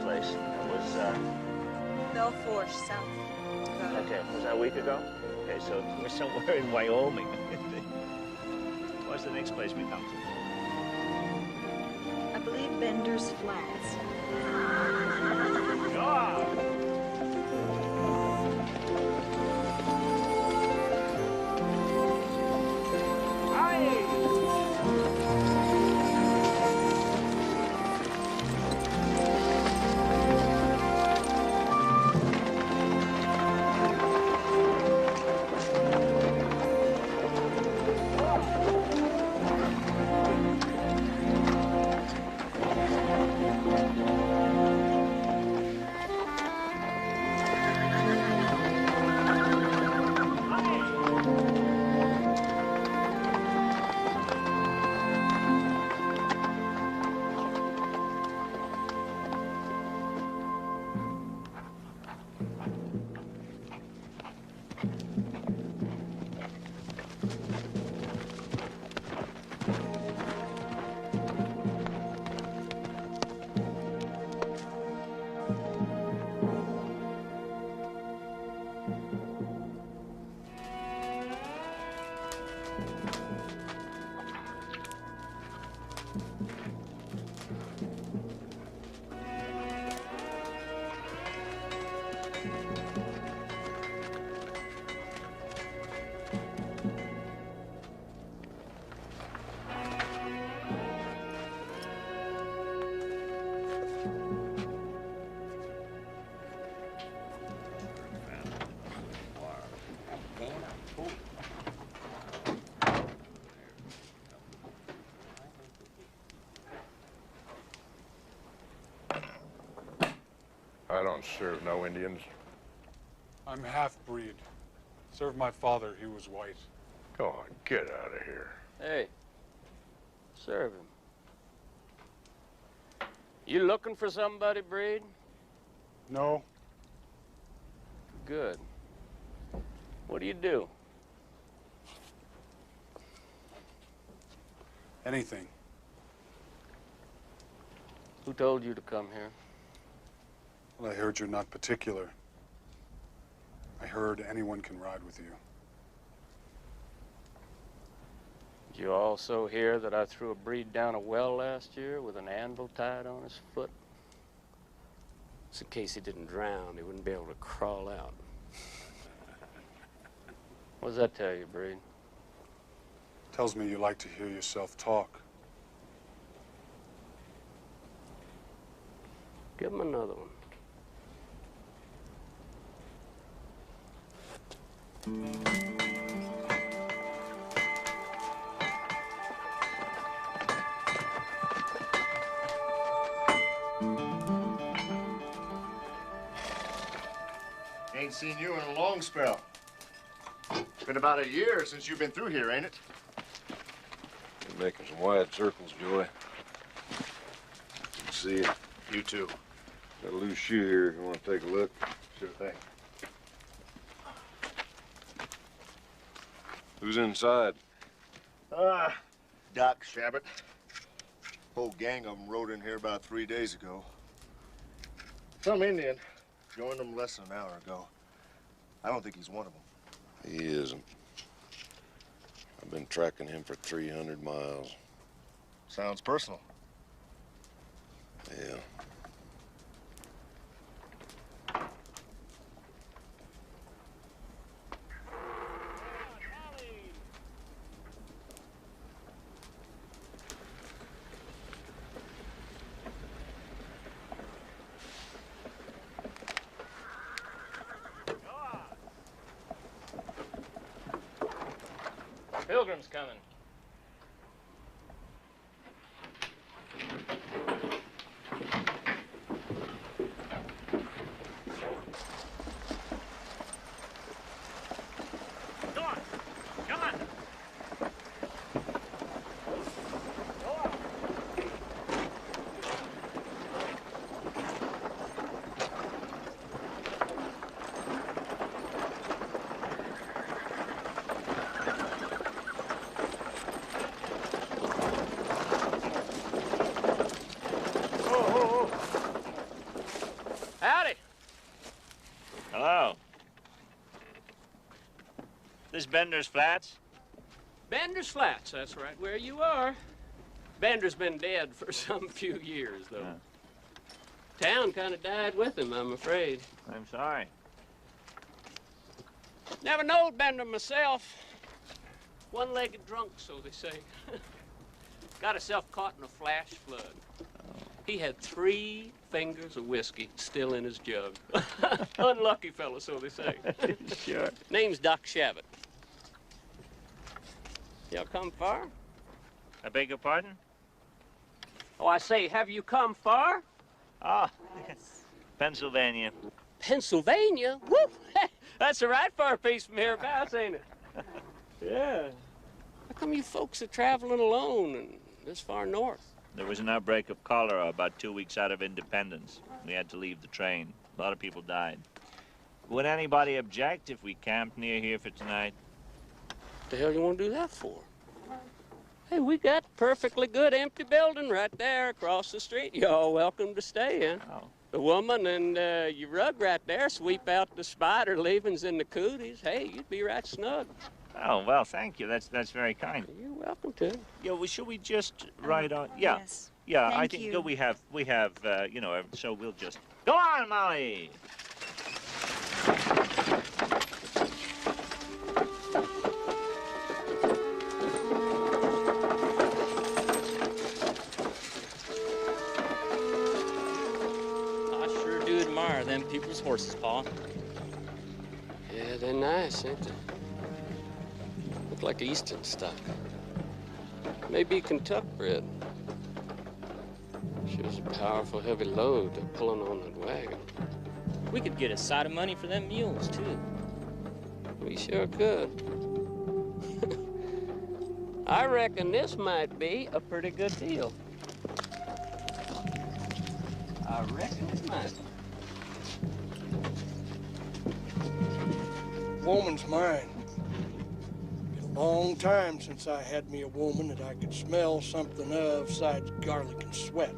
Place. It was, Belfort, south. Okay, was that a week ago? Okay, so we're somewhere in Wyoming. What's the next place we come to? I believe Bender's Flats. God! I don't serve no Indians. I'm half-breed. Served my father, he was white. Go on, get out of here. Hey, serve him. You looking for somebody, Breed? No. Good. What do you do? Anything. Who told you to come here? Well, I heard you're not particular. I heard anyone can ride with you. Did you also hear that I threw a Breed down a well last year with an anvil tied on his foot? It's in case he didn't drown, he wouldn't be able to crawl out. What does that tell you, Breed? Tells me you like to hear yourself talk. Give him another one. Ain't seen you in a long spell. It's been about a year since you've been through here, ain't it? You're making some wide circles, Joy. See you. You too. Got a loose shoe here if you want to take a look. Sure thing. Who's inside? Doc, Shabbat. Whole gang of them rode in here about 3 days ago. Some Indian. Joined them less than an hour ago. I don't think he's one of them. He isn't. I've been tracking him for 300 miles. Sounds personal. Yeah. Pilgrim's coming. Come on. Come on. Howdy. Hello. This Bender's Flats? Bender's Flats, that's right where you are. Bender's been dead for some few years, though. Town kind of died with him, I'm afraid. I'm sorry. Never knowed Bender myself. One-legged drunk, so they say. Got himself caught in a flash flood. He had 3 fingers of whiskey still in his jug. Unlucky fellow, so they say. Sure. Name's Doc Shabbat. Y'all come far? I beg your pardon? Oh, I say, have you come far? Ah, Pennsylvania. Pennsylvania? Woo! That's the right far piece from hereabouts, ain't it? Yeah. How come you folks are traveling alone and this far north? There was an outbreak of cholera about 2 weeks out of independence. We had to leave the train. A lot of people died. Would anybody object if we camped near here for tonight? What the hell you want to do that for? Hey, we got a perfectly good empty building right there across the street. Y'all welcome to stay in. Oh. The woman and your rug right there sweep out the spider leavings in the cooties. Hey, you'd be right snug. Oh, well, thank you. That's very kind. You're welcome to. Yeah, well, should we just ride on? Yeah. Yes. Yeah, I Thank think you. we have, you know, so we'll just... Go on, Molly! I sure do admire them people's horses, Pa. Yeah, they're nice, ain't they? Look like Eastern stock. Maybe Kentucky bred. Sure is a powerful heavy load they're pulling on that wagon. We could get a side of money for them mules, too. We sure could. I reckon this might be a pretty good deal. I reckon it might. Woman's mine. Been a long time since I had me a woman that I could smell something of besides garlic and sweat.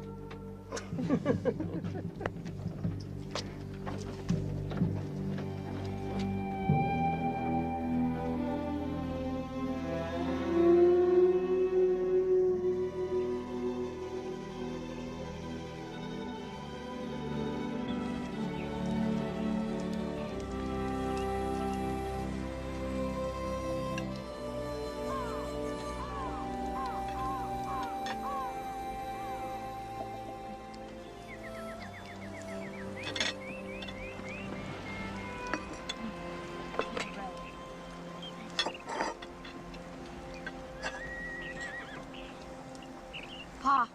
Pa.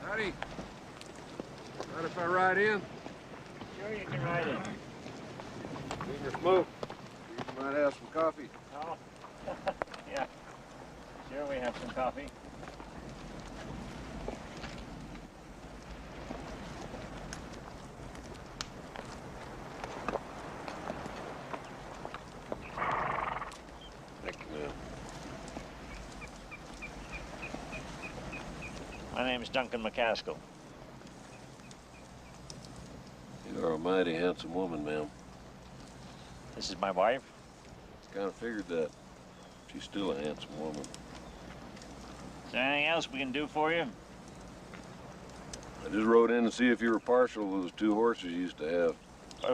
Howdy. Mind if I ride in? Sure, you can ride in. Bring your smoke. You might have some coffee. Oh, yeah. Sure, we have some coffee. Thank you, ma'am. My name's Duncan Mccaskill. You are a mighty handsome woman, ma'am. This is my wife. Kind of figured that. She's still a handsome woman. Is there anything else we can do for you? I just rode in to see if you were partial to those 2 horses you used to have.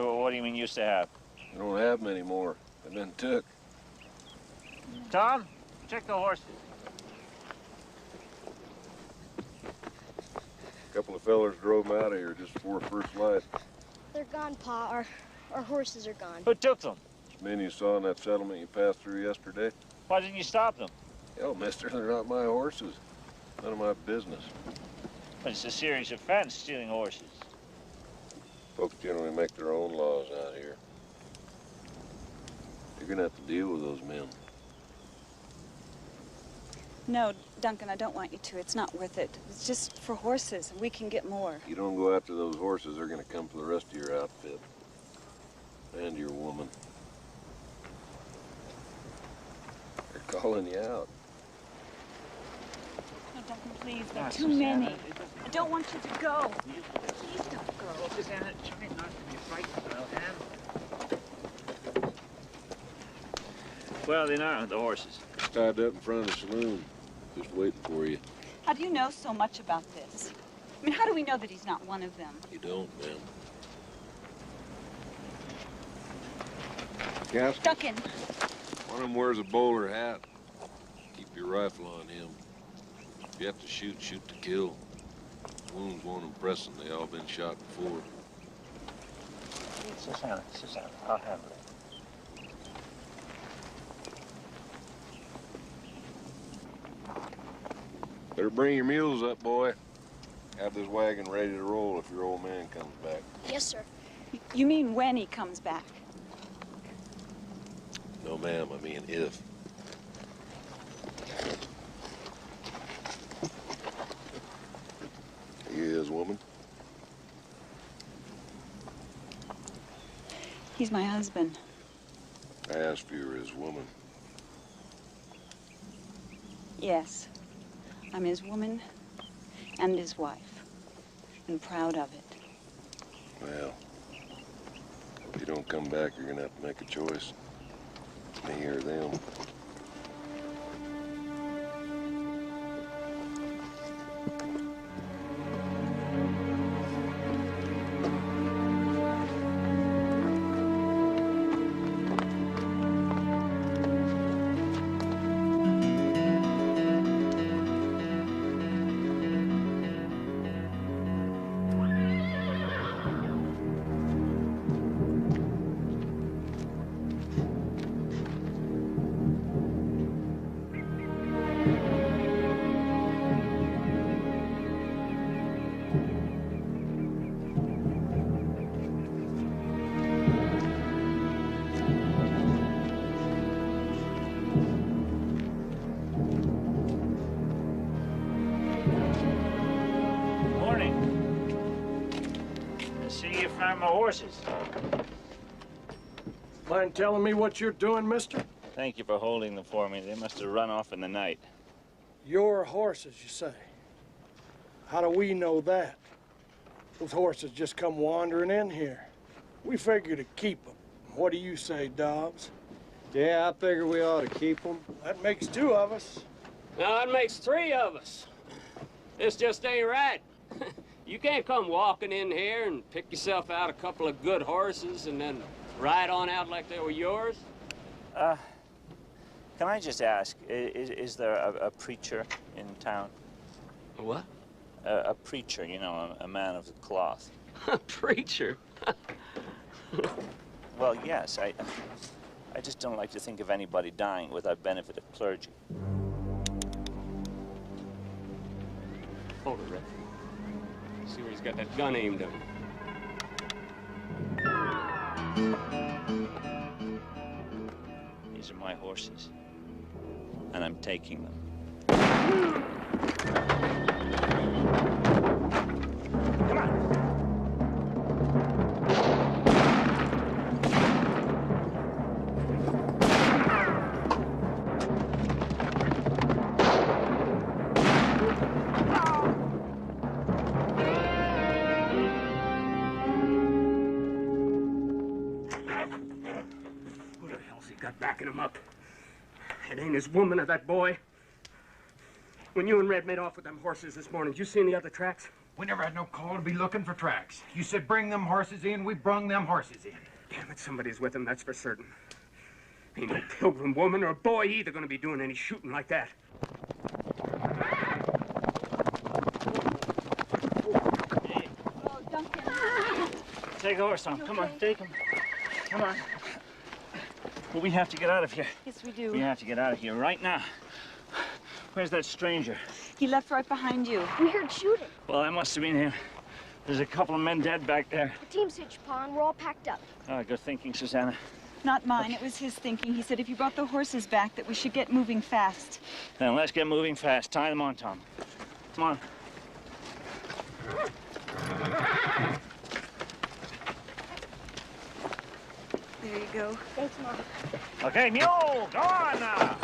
What do you mean used to have? You don't have them anymore. They've been took. Tom, check the horses. A couple of fellers drove them out of here just before first light. They're gone, Pa. Our horses are gone. Who took them? Men you saw in that settlement you passed through yesterday? Why didn't you stop them? Hell, mister, they're not my horses. None of my business. Well, it's a serious offense, stealing horses. Folks generally make their own laws out here. You're gonna have to deal with those men. No, Duncan, I don't want you to. It's not worth it. It's just for horses. We can get more. You don't go after those horses, they're gonna come for the rest of your outfit. And your woman. They're calling you out. No, Duncan, please. There are too many. I don't want you to go. Please don't go. Well, Susanna, try not to be frightened, but I'll handle it. Well, they are the horses. Tied up in front of the saloon. Just waiting for you. How do you know so much about this? I mean, how do we know that he's not one of them? You don't, ma'am. Mcaskel? Duncan! One of them wears a bowler hat. Keep your rifle on him. If you have to shoot, shoot to kill. Wounds won't impress them. They all been shot before. Susanna, I'll handle it. Better bring your mules up, boy. Have this wagon ready to roll if your old man comes back. Yes, sir. You mean when he comes back? No, ma'am, I mean if. He is, woman. He's my husband. I asked for you as woman. Yes. I'm his woman and his wife. And proud of it. Well, if you don't come back, you're gonna have to make a choice. Me or them. My horses. Mind telling me what you're doing, mister? Thank you for holding them for me. They must have run off in the night. Your horses, you say? How do we know that? Those horses just come wandering in here. We figure to keep them. What do you say, Dobbs? Yeah, I figure we ought to keep them. That makes two of us. Now, that makes three of us. This just ain't right. You can't come walking in here and pick yourself out a couple of good horses and then ride on out like they were yours. Can I just ask, is there a preacher in town? A what? A preacher, you know, a man of the cloth. A preacher? Well, yes, I just don't like to think of anybody dying without benefit of clergy. Hold it, Red. See where he's got that gun aimed at him. These are my horses, and I'm taking them. Come on. Backing him up. It ain't his woman or that boy. When you and Red made off with them horses this morning, did you see any other tracks? We never had no call to be looking for tracks. You said bring them horses in, we brung them horses in. Damn it, somebody's with him, that's for certain. Ain't no pilgrim woman or boy either gonna be doing any shooting like that. Oh, Duncan. take the horse on. Come on, take him. Come on. Well, we have to get out of here. Yes, we do. We have to get out of here right now. Where's that stranger? He left right behind you. We heard shooting. Well, that must have been him. There's a couple of men dead back there. The team's hitched, Pa, and we're all packed up. Oh, good thinking, Susanna. Not mine. It was his thinking. He said if you brought the horses back, that we should get moving fast. Then let's get moving fast. Tie them on, Tom. Come on. There you go. Thanks, Mom. Okay, mule, go on now.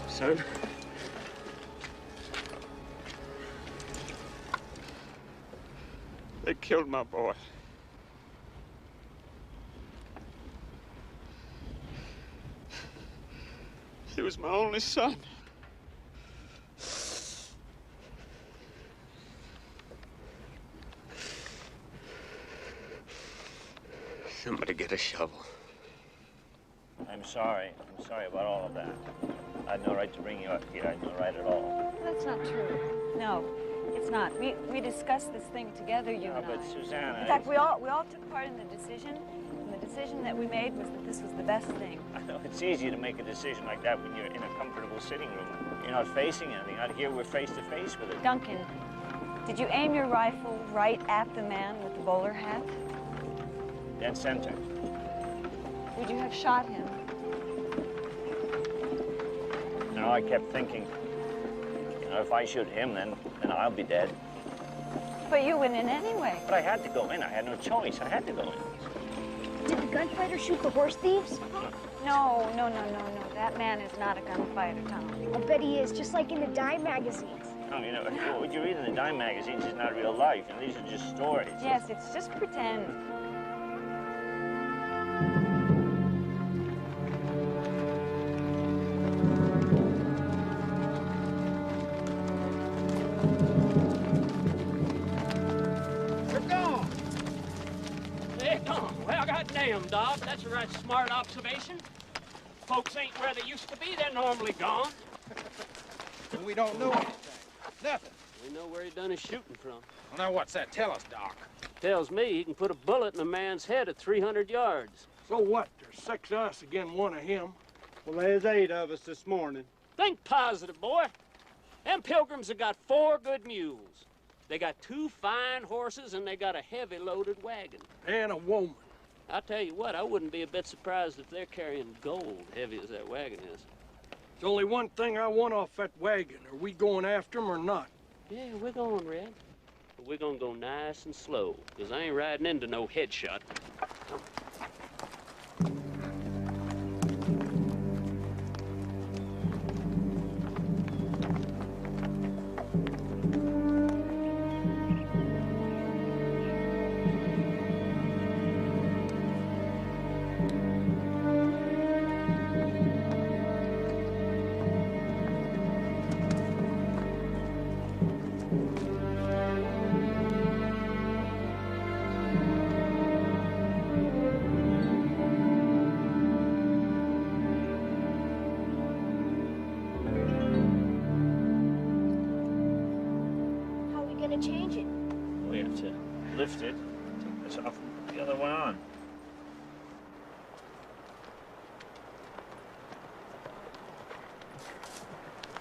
Son? They killed my boy. He was my only son. Somebody get a shovel. I'm sorry. I'm sorry about all of that. I had no right to bring you up here. I had no right at all. That's not true. No, it's not. We discussed this thing together, you and I. But Susanna... In fact, we all took part in the decision, and the decision that we made was that this was the best thing. I know it's easy to make a decision like that when you're in a comfortable sitting room. You're not facing anything. Out here, we're face to face with it. Duncan, did you aim your rifle right at the man with the bowler hat? Dead center. Would you have shot him? No, I kept thinking, you know, if I shoot him, then I'll be dead. But you went in anyway. But I had to go in. I had no choice. I had to go in. Did the gunfighter shoot the horse thieves? No. That man is not a gunfighter, Tom. I bet he is, just like in the dime magazines. No, you know, what you read in the dime magazines is not real life, and these are just stories. Yes, it's just pretend. Damn, Doc, that's a right smart observation. Folks ain't where they used to be, they're normally gone. And we don't know anything. Nothing. We know where he done his shooting from. Well, now what's that tell us, Doc? Tells me he can put a bullet in a man's head at 300 yards. So what? There's 6 of us against 1 of him. Well, there's 8 of us this morning. Think positive, boy. Them pilgrims have got 4 good mules. They got 2 fine horses, and they got a heavy loaded wagon. And a woman. I'll tell you what, I wouldn't be a bit surprised if they're carrying gold, heavy as that wagon is. There's only one thing I want off that wagon. Are we going after him or not? Yeah, we're going, Red. But we're gonna go nice and slow, because I ain't riding into no headshot. Change it. We have to lift it, take this off, and put the other one on.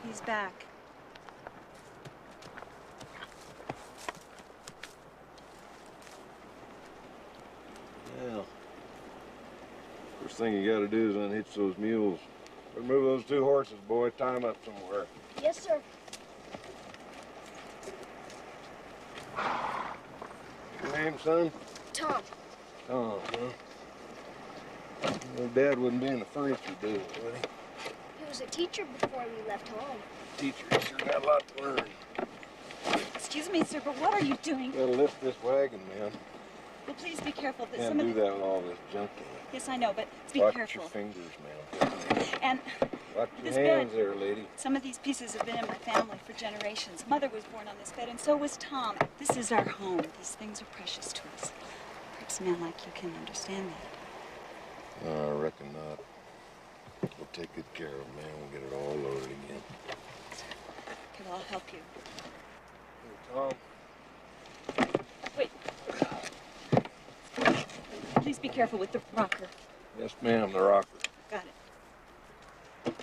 He's back. First thing you gotta do is unhitch those mules. Remove those 2 horses, boy. Tie them up somewhere. Yes, sir. Your name, son? Tom. Tom, huh? Well, Dad wouldn't be in the furniture business, would he? He was a teacher before we left home. Teacher, you sure got a lot to learn. Excuse me, sir, but what are you doing? Gotta lift this wagon, man. Well, please be careful. That Can't do that with all this junk in it. Yes, I know, but be Watch careful. your fingers, man. And watch your this hands bed, there, lady. some of these pieces have been in my family for generations. Mother was born on this bed, and so was Tom. This is our home. These things are precious to us. Perhaps a man like you can understand that. I reckon not. We'll take good care of it, man. We'll get it all loaded again. Okay, well, I'll help you. Hey, Tom. Wait. Please be careful with the rocker. Yes, ma'am, the rocker. Got it. You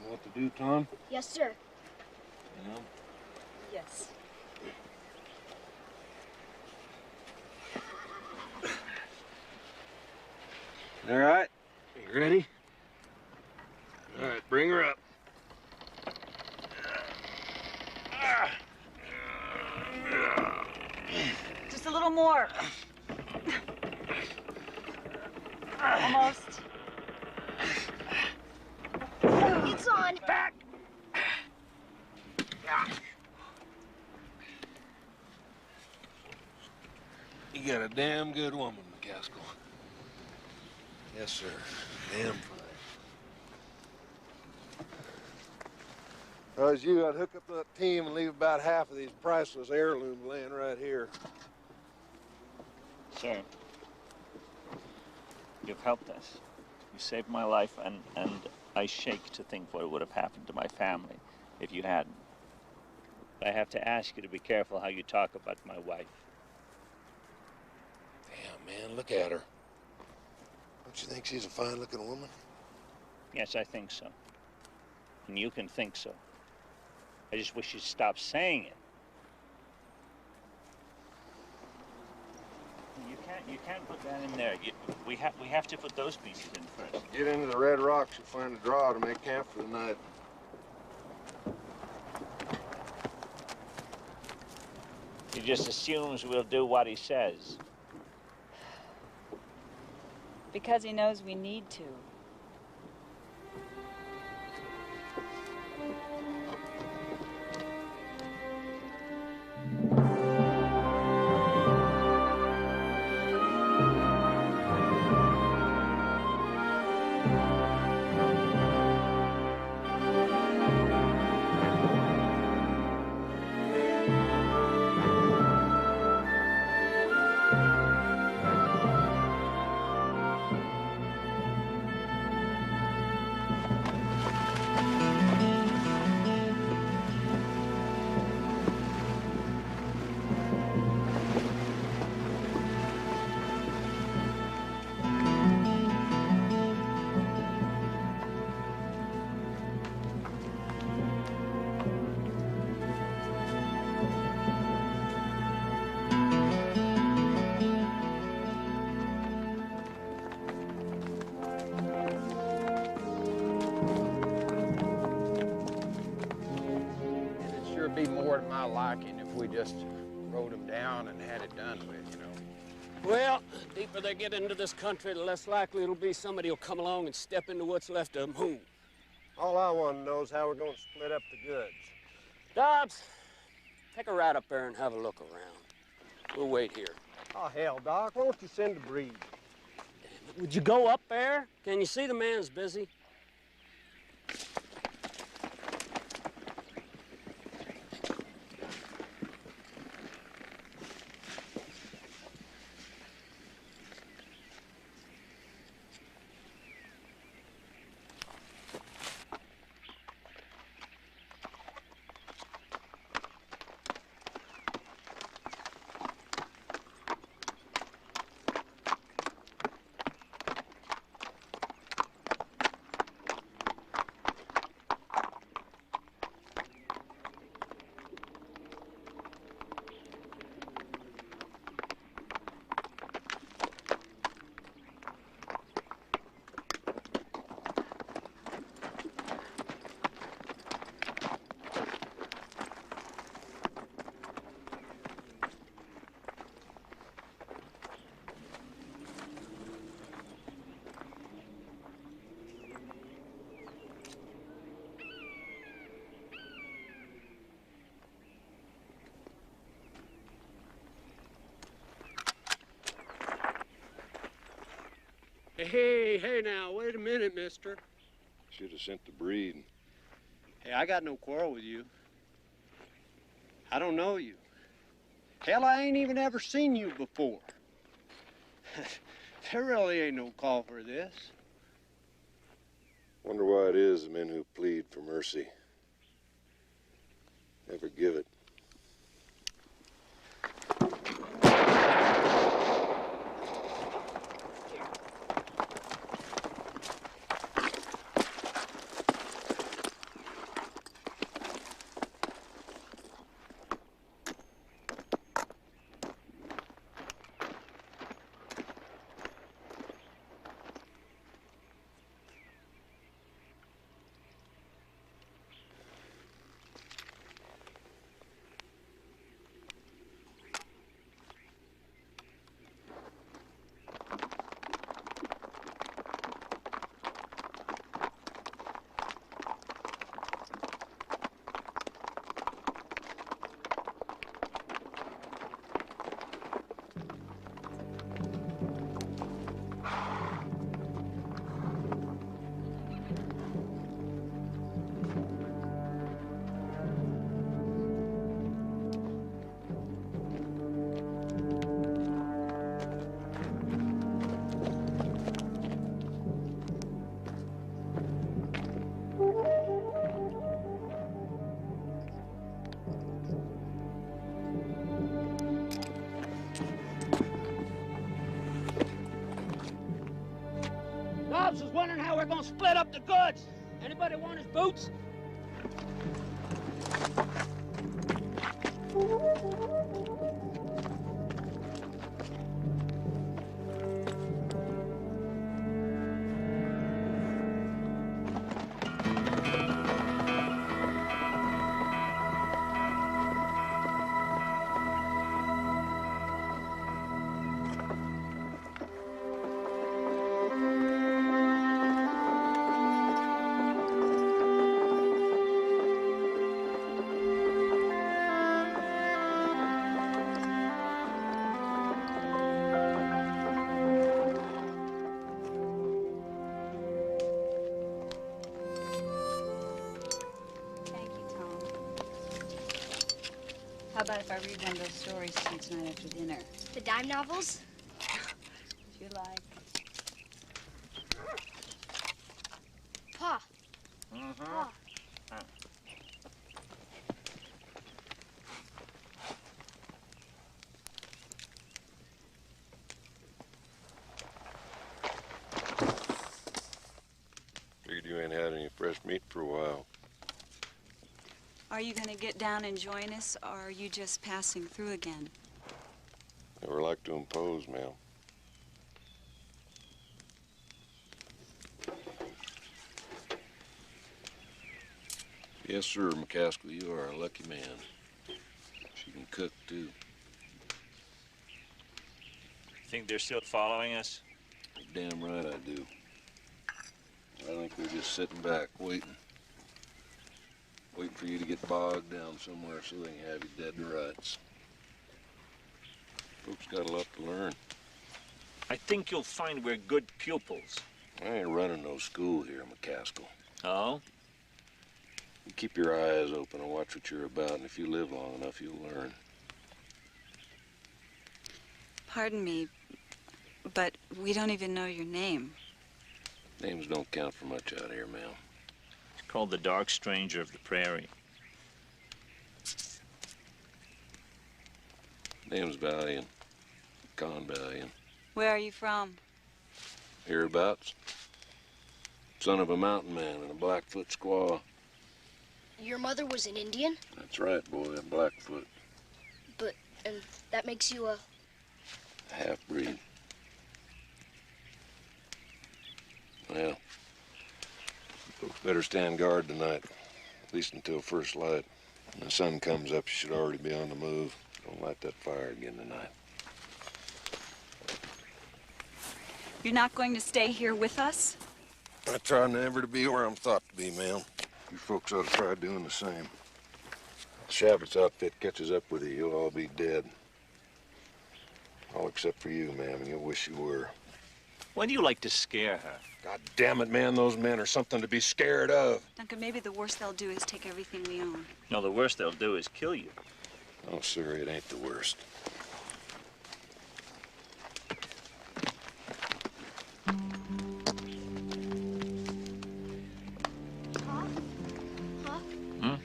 know what to do, Tom? Yes, sir. Yeah. Yes. All right. You ready? All right, bring her up. Just a little more. Almost. It's on. Back. You got a damn good woman, Mccaskill. Yes, sir. Damn fine. If I was you, I'd hook up that team and leave about half of these priceless heirlooms laying right here. Sir, you've helped us. You saved my life, and I shake to think what would have happened to my family if you hadn't. But I have to ask you to be careful how you talk about my wife. Damn, man, look at her. Don't you think she's a fine-looking woman? Yes, I think so. And you can think so. I just wish you'd stop saying it. You can't put that in there. We have to put those pieces in first. Get into the Red Rocks, you'll find a draw to make camp for the night. He just assumes we'll do what he says. Because he knows we need to. Be more to my liking if we just rode them down and had it done with, you know. Well, the deeper they get into this country, the less likely it'll be somebody will come along and step into what's left of them. Who? All I want to know is how we're going to split up the goods. Dobbs, take a ride up there and have a look around. We'll wait here. Oh, hell, Doc, why don't you send a breed? Damn it. Would you go up there? Can you see the man's busy? Hey, now, wait a minute, mister. Should have sent the breed. Hey, I got no quarrel with you. I don't know you. Hell, I ain't even ever seen you before. There really ain't no call for this. Wonder why it is the men who plead for mercy never give it. Dobbs was wondering how we're gonna split up the goods. Anybody want his boots? How about if I read one of those stories to you tonight after dinner? The dime novels? If you like. Pa. Mm-hmm. Pa. Figured you ain't had any fresh meat for a while. Are you going to get down and join us, or are you just passing through again? Never like to impose, ma'am. Yes, sir, Mccaskill, you are a lucky man. She can cook, too. Think they're still following us? Damn right I do. I think they're just sitting back, waiting for you to get bogged down somewhere so they can have you dead to rights. Folks got a lot to learn. I think you'll find we're good pupils. I ain't running no school here, Mccaskill. Oh? You keep your eyes open and watch what you're about, and if you live long enough, you'll learn. Pardon me, but we don't even know your name. Names don't count for much out here, ma'am. It's called the Dark Stranger of the Prairie. Name's Valiant. Con Valiant. Where are you from? Hereabouts. Son of a mountain man and a Blackfoot squaw. Your mother was an Indian? That's right, boy, a Blackfoot. And that makes you a... Half-breed. Well, folks better stand guard tonight, at least until first light. When the sun comes up, you should already be on the move. Don't light that fire again tonight. You're not going to stay here with us? I try never to be where I'm thought to be, ma'am. You folks ought to try doing the same. If Shabit's outfit catches up with you, you'll all be dead. All except for you, ma'am, and you'll wish you were. Why do you like to scare her? God damn it, man, those men are something to be scared of. Duncan, maybe the worst they'll do is take everything we own. No, the worst they'll do is kill you. Oh, sir, it ain't the worst. Huh?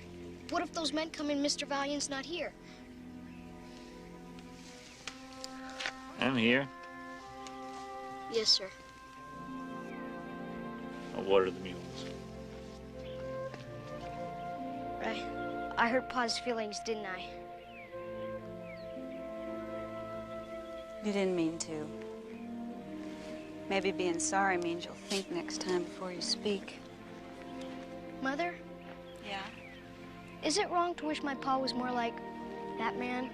What if those men come and Mr. Valiant's not here? I'm here. Yes, sir. I'll water the mules. I hurt Pa's feelings, didn't I? You didn't mean to. Maybe being sorry means you'll think next time before you speak. Mother? Yeah? Is it wrong to wish my pa was more like that man?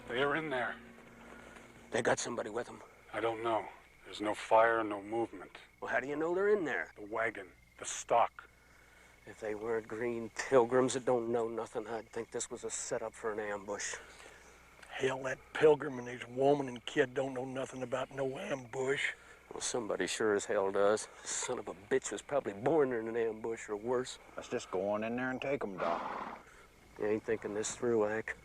They're in there. They got somebody with them. I don't know. There's no fire, no movement. Well, how do you know they're in there? The wagon, the stock. If they weren't green pilgrims that don't know nothing, I'd think this was a setup for an ambush. Hell, that pilgrim and his woman and kid don't know nothing about no ambush. Well, somebody sure as hell does. Son of a bitch was probably born in an ambush or worse. Let's just go on in there and take them, Doc. You ain't thinking this through, Ike.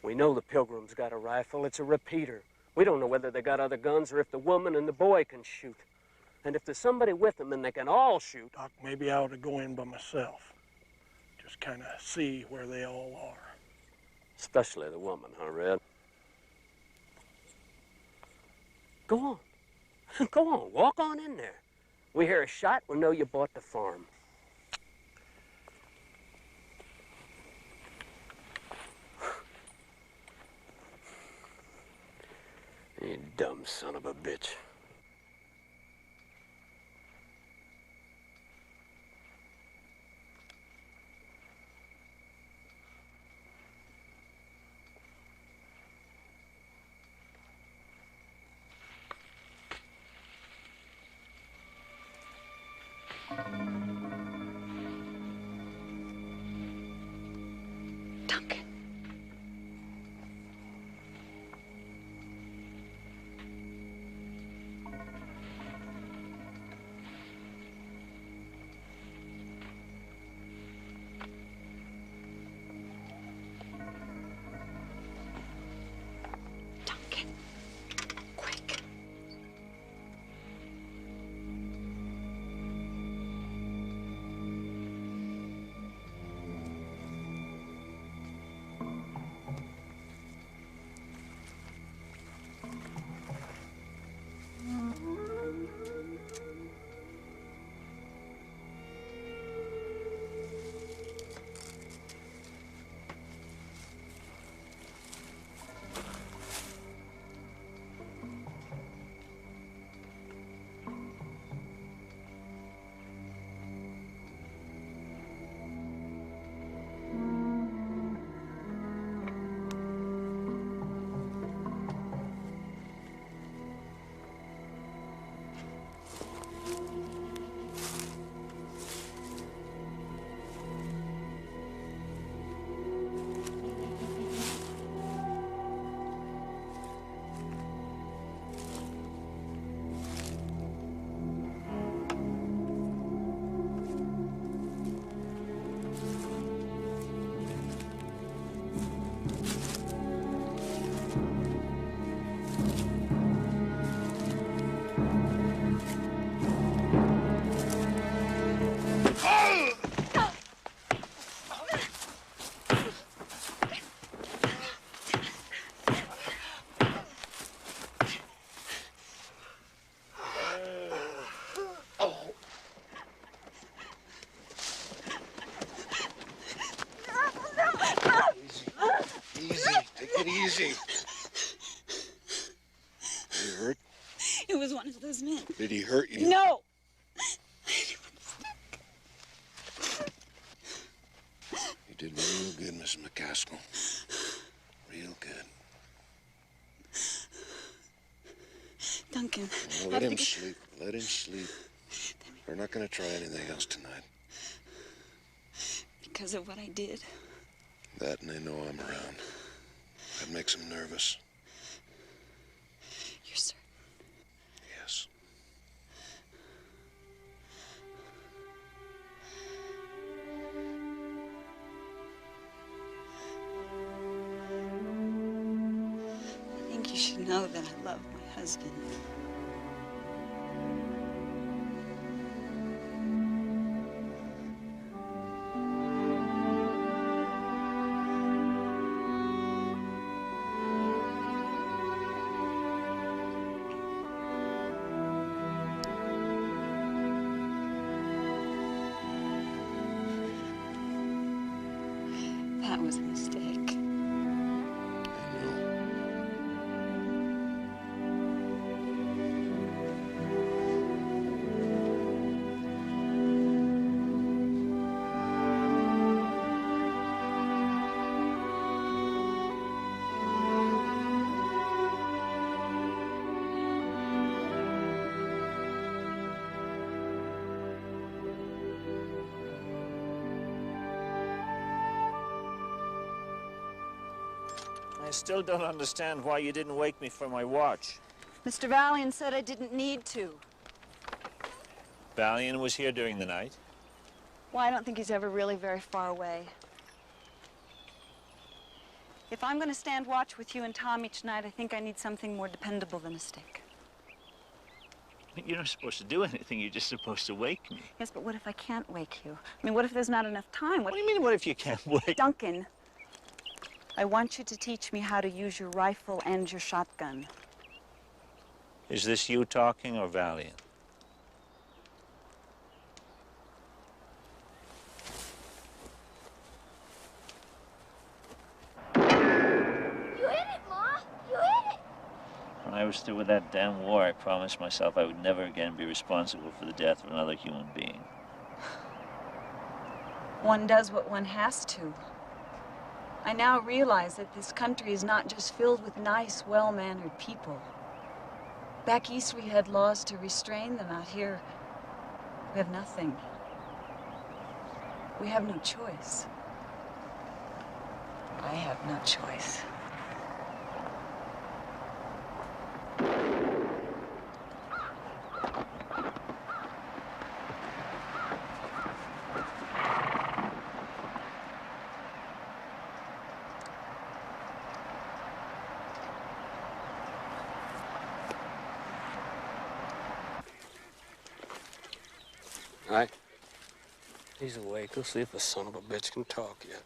We know the pilgrim's got a rifle. It's a repeater. We don't know whether they got other guns or if the woman and the boy can shoot. And if there's somebody with them and they can all shoot... Doc, maybe I ought to go in by myself. Just kind of see where they all are. Especially the woman, huh, Red? Go on. Go on. Walk on in there. We hear a shot, we'll know you bought the farm. You dumb son of a bitch. Duncan. Easy. Did he hurt? It was one of those men. Did he hurt you? No! You did real good, Miss Mccaskill. Real good. Duncan. Well, let him sleep. Let him sleep. Let me We're not going to try anything else tonight. Because of what I did? That and they know I'm around. That makes them nervous. You're certain? Yes. I think you should know that I love my husband. That was a mistake. I still don't understand why you didn't wake me for my watch. Mr. Valiant said I didn't need to. Valiant was here during the night. Well, I don't think he's ever really very far away. If I'm going to stand watch with you and Tom each night, I think I need something more dependable than a stick. You're not supposed to do anything. You're just supposed to wake me. Yes, but what if I can't wake you? I mean, what if there's not enough time? What do you mean, what if you can't wake? Duncan, I want you to teach me how to use your rifle and your shotgun. Is this you talking or Valiant? You hit it, Ma! You hit it! When I was through with that damn war, I promised myself I would never again be responsible for the death of another human being. One does what one has to. I now realize that this country is not just filled with nice, well-mannered people. Back east, we had laws to restrain them. Out here, we have nothing. We have no choice. I have no choice. All right. He's awake. Let's see if the son of a bitch can talk yet.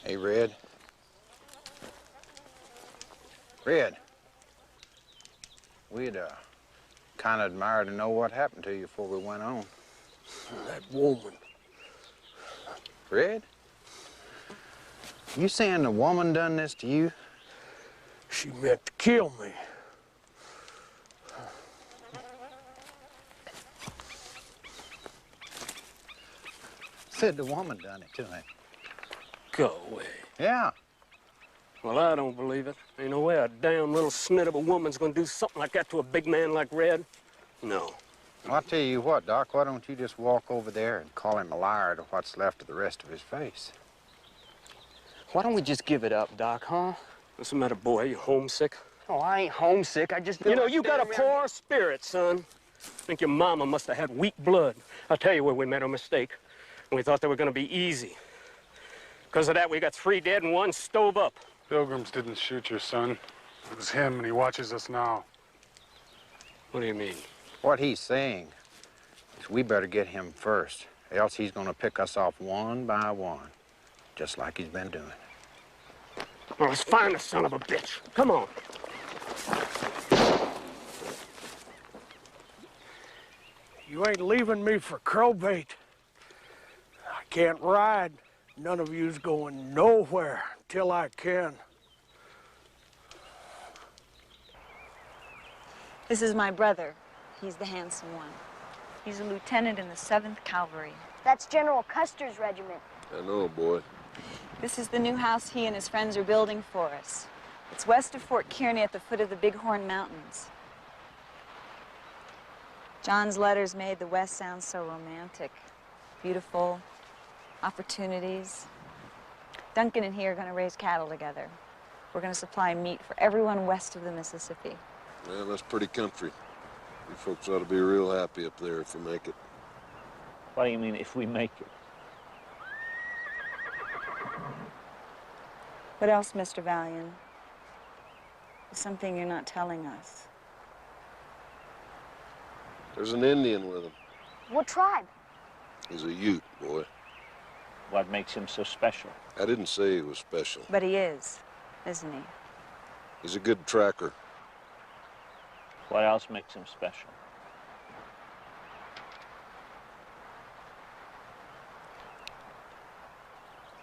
Hey, Red. Red. We'd kind of admire to know what happened to you before we went on. That woman. Red? You saying the woman done this to you? She meant to kill me. Said the woman done it to him. Go away. Yeah. Well, I don't believe it. Ain't no way a damn little snit of a woman's gonna do something like that to a big man like Red. No. Well, I'll tell you what, Doc, why don't you just walk over there and call him a liar to what's left of the rest of his face? Why don't we just give it up, Doc, huh? What's the matter, boy? You homesick? Oh, I ain't homesick. I just... You know, you got a poor spirit, son. I think your mama must have had weak blood. I'll tell you where we made a mistake. We thought they were gonna be easy. Because of that, we got 3 dead and 1 stove up. Pilgrims didn't shoot your son. It was him, and he watches us now. What do you mean? What he's saying is we better get him first, else he's gonna pick us off one by one, just like he's been doing. Well, let's find the son of a bitch. Come on. You ain't leaving me for crowbait. I can't ride. None of you's going nowhere till I can. This is my brother. He's the handsome one. He's a lieutenant in the 7th Cavalry. That's General Custer's regiment. I know, boy. This is the new house he and his friends are building for us. It's west of Fort Kearney at the foot of the Bighorn Mountains. John's letters made the West sound so romantic. Beautiful, opportunities. Duncan and he are going to raise cattle together. We're going to supply meat for everyone west of the Mississippi. Well, that's pretty country. You folks ought to be real happy up there if you make it. What do you mean, if we make it? What else, Mr. Valiant? Is something you're not telling us. There's an Indian with him. What tribe? He's a Ute, boy. What makes him so special? I didn't say he was special. But he is, isn't he? He's a good tracker. What else makes him special?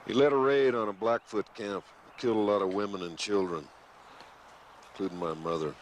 He led a raid on a Blackfoot camp. Killed a lot of women and children, including my mother.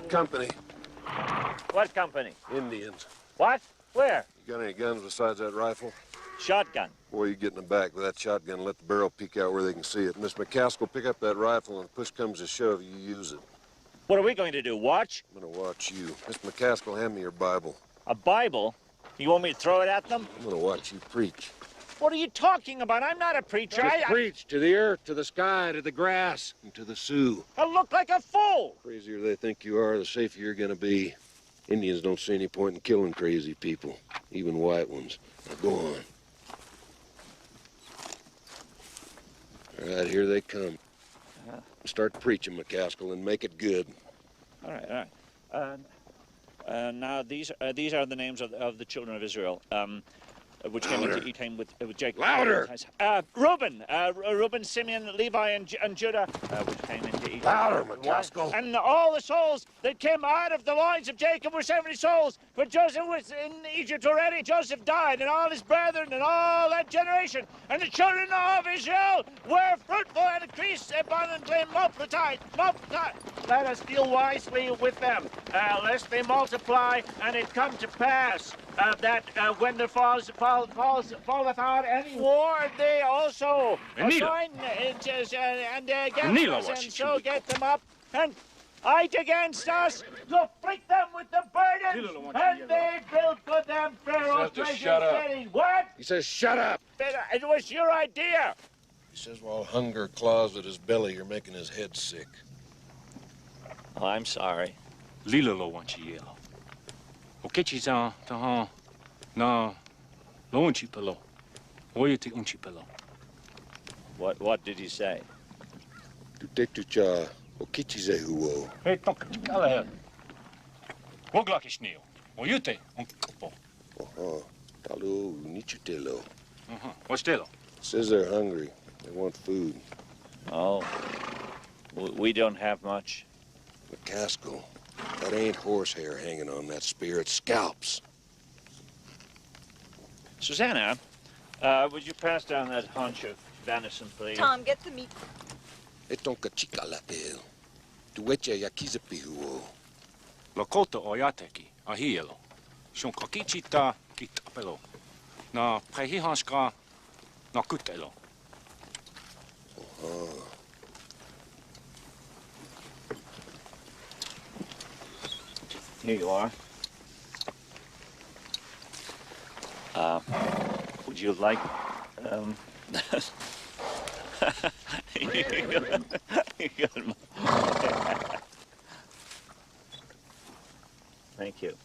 Company. What company? Indians. What? Where? You got any guns besides that rifle? Shotgun. Boy, you get in the back with that shotgun, let the barrel peek out where they can see it. Miss Mccaskill, pick up that rifle, and push comes to shove, you use it. What are we going to do, watch? I'm gonna watch you. Miss McCaskill, hand me your Bible. A Bible? You want me to throw it at them? I'm gonna watch you preach. What are you talking about? I'm not a preacher. Just preach to the earth, to the sky, to the grass, and to the Sioux. I look like a fool. The crazier they think you are, the safer you're gonna be. Indians don't see any point in killing crazy people, even white ones. Now go on. All right, here they come. Start preaching, McCaskill, and make it good. All right, all right. Now, these are the names of the children of Israel. Which came into Etam with Jacob. Louder! Reuben, Simeon, Levi, and Judah, which came into Etam. Louder, McCaskill! And all the souls that came out of the loins of Jacob were 70 souls. For Joseph was in Egypt already. Joseph died, and all his brethren, and all that generation. And the children of Israel were fruitful and increased abundantly, multiplied. Let us deal wisely with them, lest they multiply, and it come to pass that when there falleth out any war, they also join and against us, and so get them up and fight against us to afflict them with the burden, and they build for them Pharaoh's treasure city. What? He says, shut up! It was your idea. He says while hunger claws at his belly, you're making his head sick. Oh, I'm sorry. Lilo wanchielo. Okechi-san, tahan, na, lo unchipelo. Oyete unchipelo. What did he say? Tu te tu cha, okichize huo. Hey, tonka, Woglakishnio. Oyute unkapo. Talo nichutelo. What's telo? Says they're hungry. They want food. Oh, we don't have much. McCaskill, that ain't horsehair hanging on that spear. It's scalps. Susanna, would you pass down that haunch of venison, please? Tom, get the meat. Etonka chika latel. Tueche yakizapi huo. Lakota oyateki, ahielo. Shon kakichita kitapelo. Na prehihanska na kutelo. Here you are. Would you like, Thank you.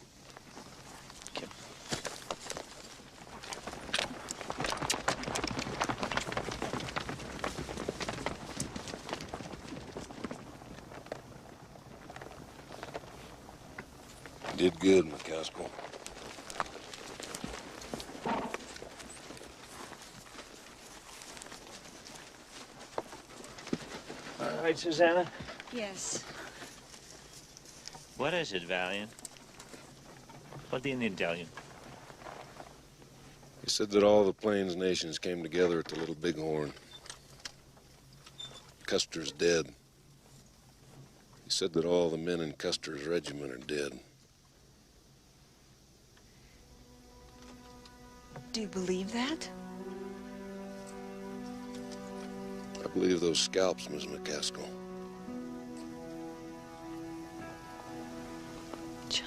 did good, Mccaskill. All right, Susanna? Yes. What is it, Valiant? What in Italian? He said that all the Plains nations came together at the Little Bighorn. Custer's dead. He said that all the men in Custer's regiment are dead. Do you believe that? I believe those scalps, Miss McCaskill. John.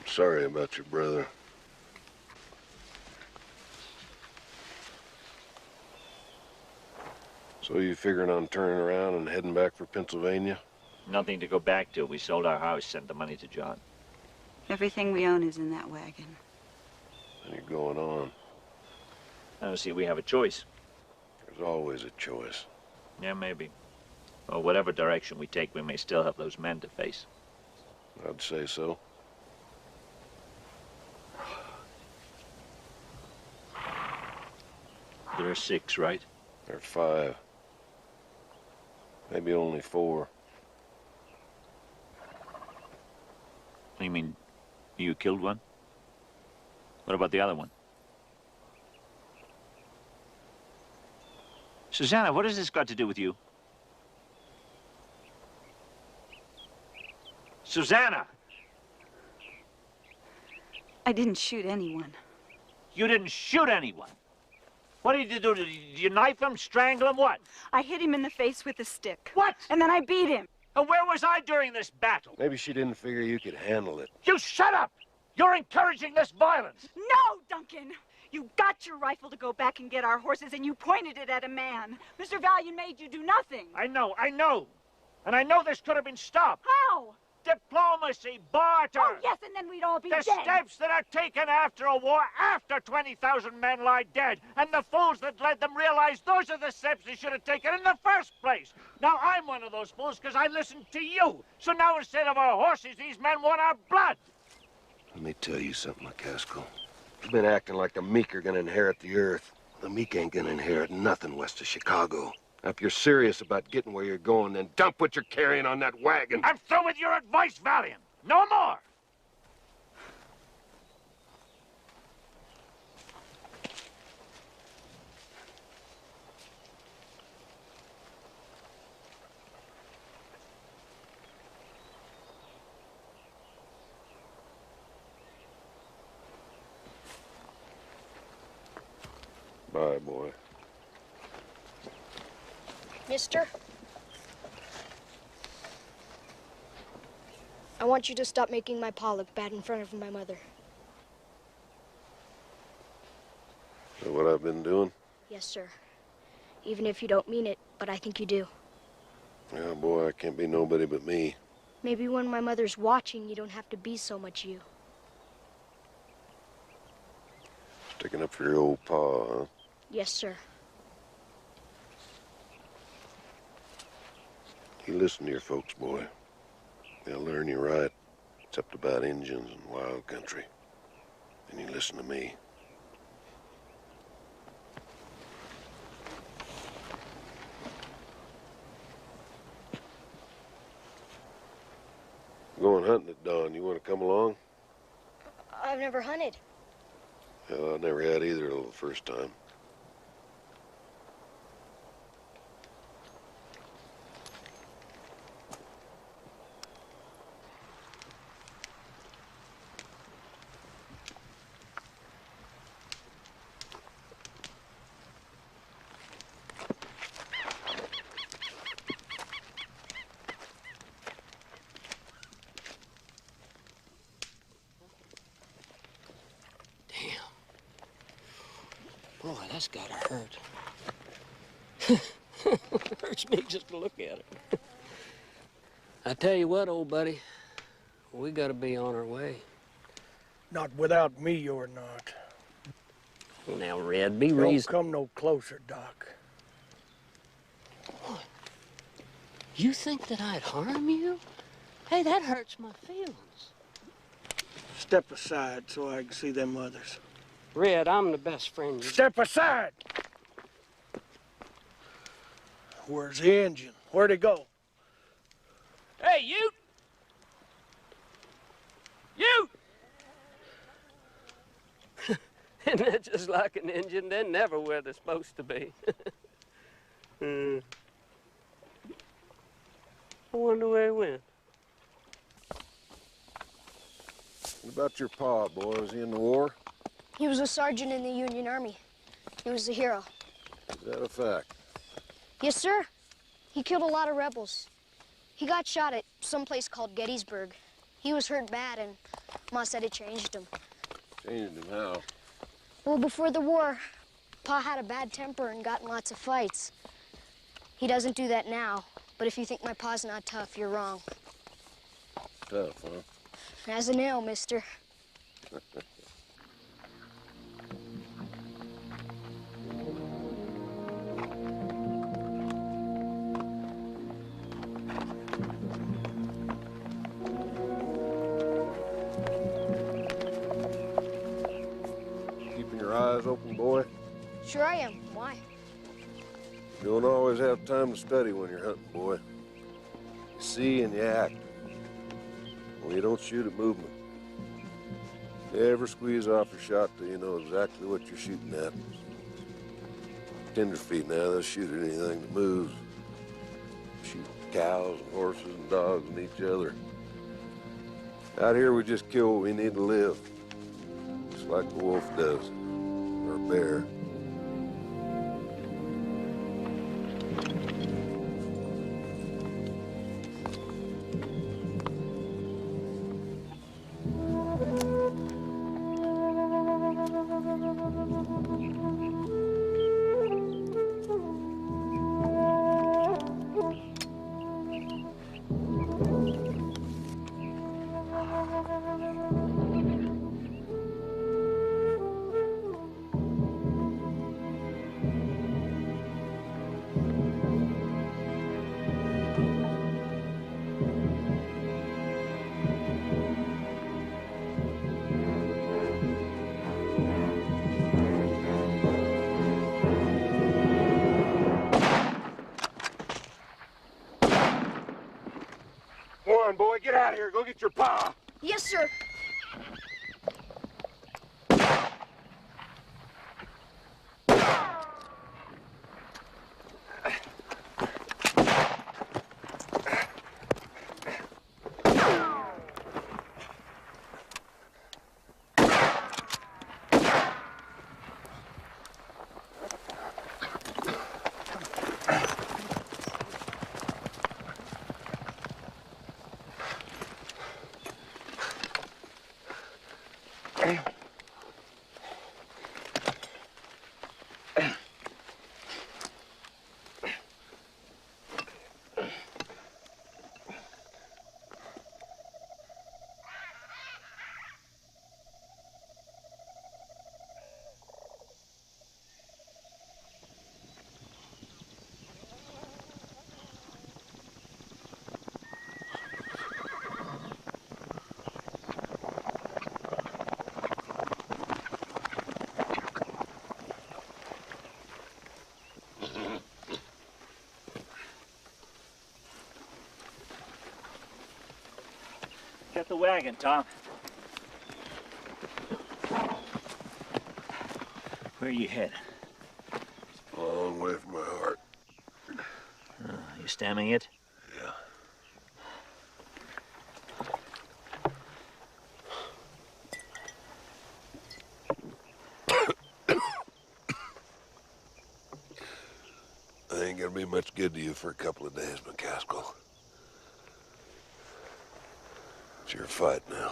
Sorry about your brother. So you figuring on turning around and heading back for Pennsylvania? Nothing to go back to. We sold our house, sent the money to John. Everything we own is in that wagon. And you're going on. I don't see we have a choice. There's always a choice. Yeah, maybe. Well, whatever direction we take, we may still have those men to face. I'd say so. There are 6, right? There are 5. Maybe only 4. You mean you killed one? What about the other one? Susanna, what has this got to do with you? Susanna! I didn't shoot anyone. You didn't shoot anyone? What did you do? Did you knife him, strangle him, what? I hit him in the face with a stick. What? And then I beat him. And where was I during this battle? Maybe she didn't figure you could handle it. You shut up! You're encouraging this violence! No, Duncan! You got your rifle to go back and get our horses, and you pointed it at a man. Mr. Valiant made you do nothing. I know. And I know this could have been stopped. How? diplomacy, barter. Oh, yes, and then we'd all be the dead. steps that are taken after a war, after 20,000 men lie dead, and the fools that led them realize those are the steps they should have taken in the first place. Now, I'm one of those fools because I listened to you. So now instead of our horses, these men want our blood. Let me tell you something, Mccaskill. You've been acting like the meek are gonna inherit the earth. The meek ain't gonna inherit nothing west of Chicago. Now, if you're serious about getting where you're going, then dump what you're carrying on that wagon. I'm through with your advice, Valiant. No more. Bye, boy. Mister? I want you to stop making my pa look bad in front of my mother. Is that what I've been doing? Yes, sir. Even if you don't mean it, but I think you do. Yeah, boy, I can't be nobody but me. Maybe when my mother's watching, you don't have to be so much you. Sticking up for your old pa, huh? Yes, sir. You listen to your folks, boy. They'll learn you right, except about Injuns and wild country. And you listen to me. Going hunting at dawn. You want to come along? I've never hunted. Well, I never had either till the first time. Boy, that's gotta hurt. Hurts me just to look at it. I tell you what, old buddy, we gotta be on our way. Not without me, you're not. Now, Red, be Don't reasonable. come no closer, Doc. What? You think that I'd harm you? Hey, that hurts my feelings. Step aside so I can see them others. Red, I'm the best friend you... Step aside! Where's the engine? Where'd he go? Hey, you! You! Isn't that just like an engine? They're never where they're supposed to be. I wonder where he went. What about your pa, boy? Was he in the war? He was a sergeant in the Union Army. He was a hero. Is that a fact? Yes, sir. He killed a lot of rebels. He got shot at some place called Gettysburg. He was hurt bad, and Ma said it changed him. Changed him how? Well, before the war, Pa had a bad temper and got in lots of fights. He doesn't do that now, but if you think my pa's not tough, you're wrong. Tough, huh? As a nail, mister. Keeping your eyes open, boy? Sure I am. Why? You don't always have time to study when you're hunting, boy. You see and you act. Well, you don't shoot at movement. Never squeeze off your shot till you know exactly what you're shooting at. Tenderfeet now, they'll shoot at anything that moves. Shoot cows and horses and dogs and each other. Out here, we just kill what we need to live. Just like the wolf does, or a bear. get out of here. Go get your pa. Yes, sir. Get the wagon, Tom. Where are you headed? A long way from my heart. You stemming it? Yeah. I ain't gonna be much good to you for a couple of days, Mccaskill. It's your fight now.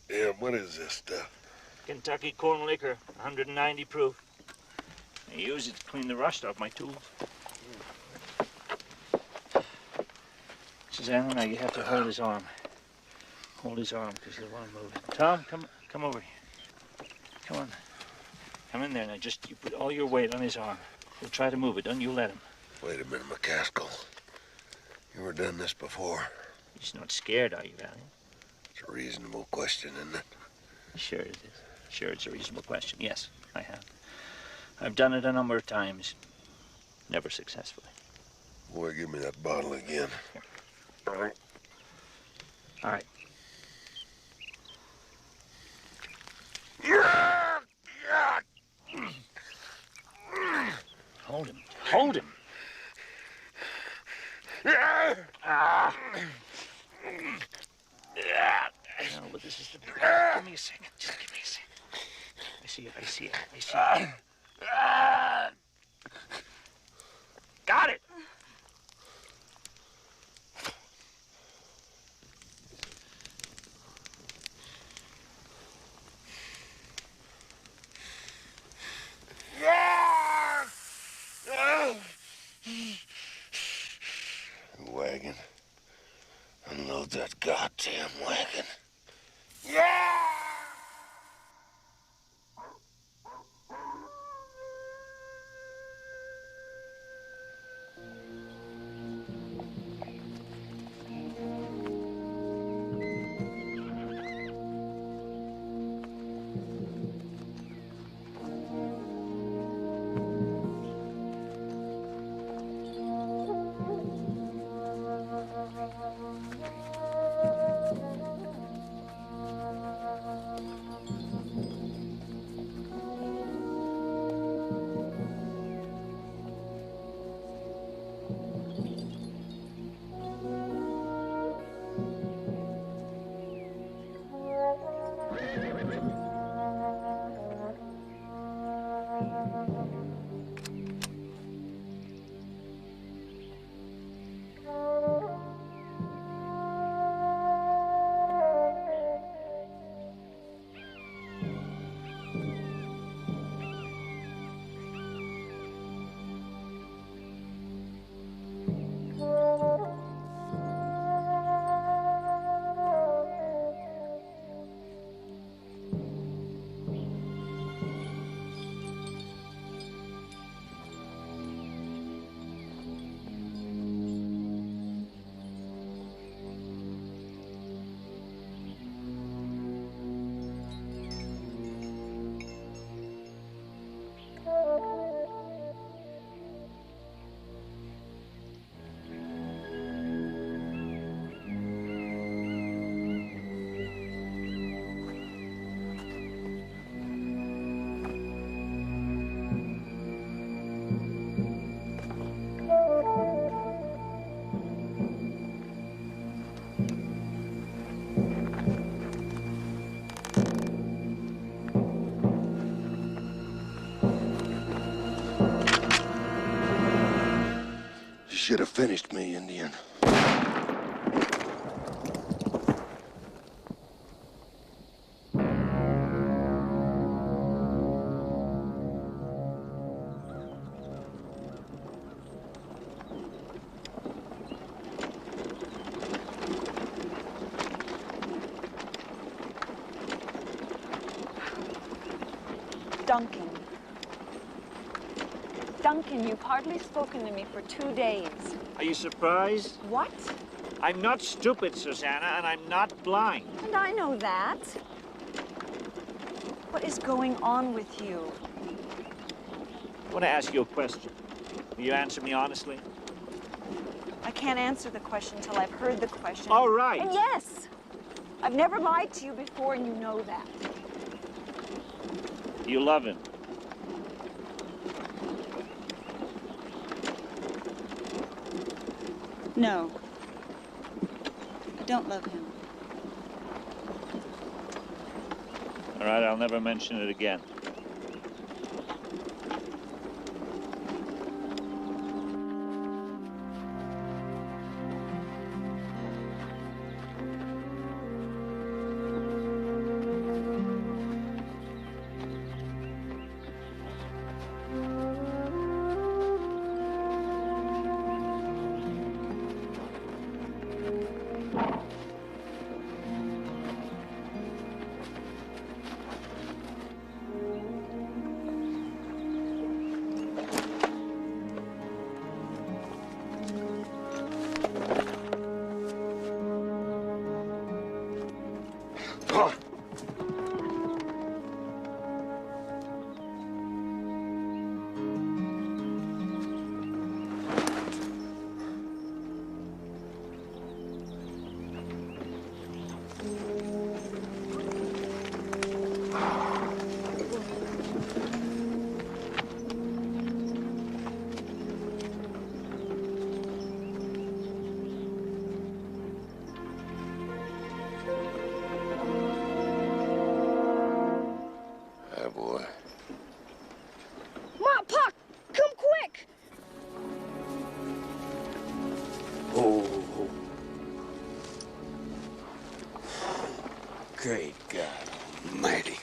Damn, what is this stuff? Kentucky corn liquor, 190 proof. I use it to clean the rust off my tools. Susanna, now you have to hold his arm. Hold his arm, because he'll want to move it. Tom, come over here. Come on. Come in there now. Just you put all your weight on his arm. He'll try to move it. Don't you let him. Wait a minute, Mccaskill. You ever done this before? He's not scared, are you, Valiant? It's a reasonable question, isn't it? Sure it is. Sure, it's a reasonable question. Yes, I have. I've done it a number of times. Never successfully. Boy, give me that bottle again. Here. All right. All right. Hold him. Hold him. Ah. No, but this is the... Give me a second. Just give me a second. I see it. I see it. I see it. Got it. Wagon. Unload that goddamn wagon. should have finished me, Indian. Duncan. Duncan, you've hardly spoken to me for 2 days. Are you surprised? What? I'm not stupid, Susanna, and I'm not blind. And I know that. What is going on with you? I want to ask you a question. Will you answer me honestly? I can't answer the question until I've heard the question. All right. And yes, I've never lied to you before, and you know that. You love him. No. I don't love him. All right, I'll never mention it again. Great God Almighty.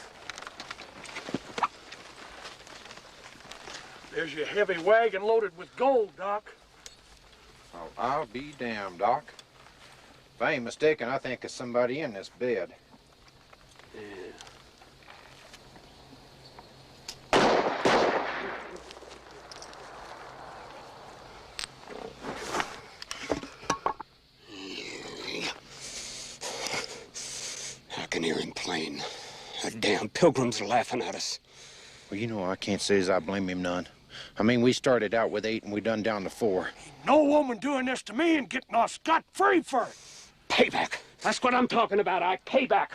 There's your heavy wagon loaded with gold, Doc. Oh, I'll be damned, Doc. If I ain't mistaken, I think there's somebody in this bed. Yeah. I can hear him plain. The damn pilgrims are laughing at us. Well, you know, I can't say as I blame him none. I mean, we started out with 8 and we done down to 4. No woman doing this to me and getting off scot-free for it. Payback. That's what I'm talking about, Ike. Payback.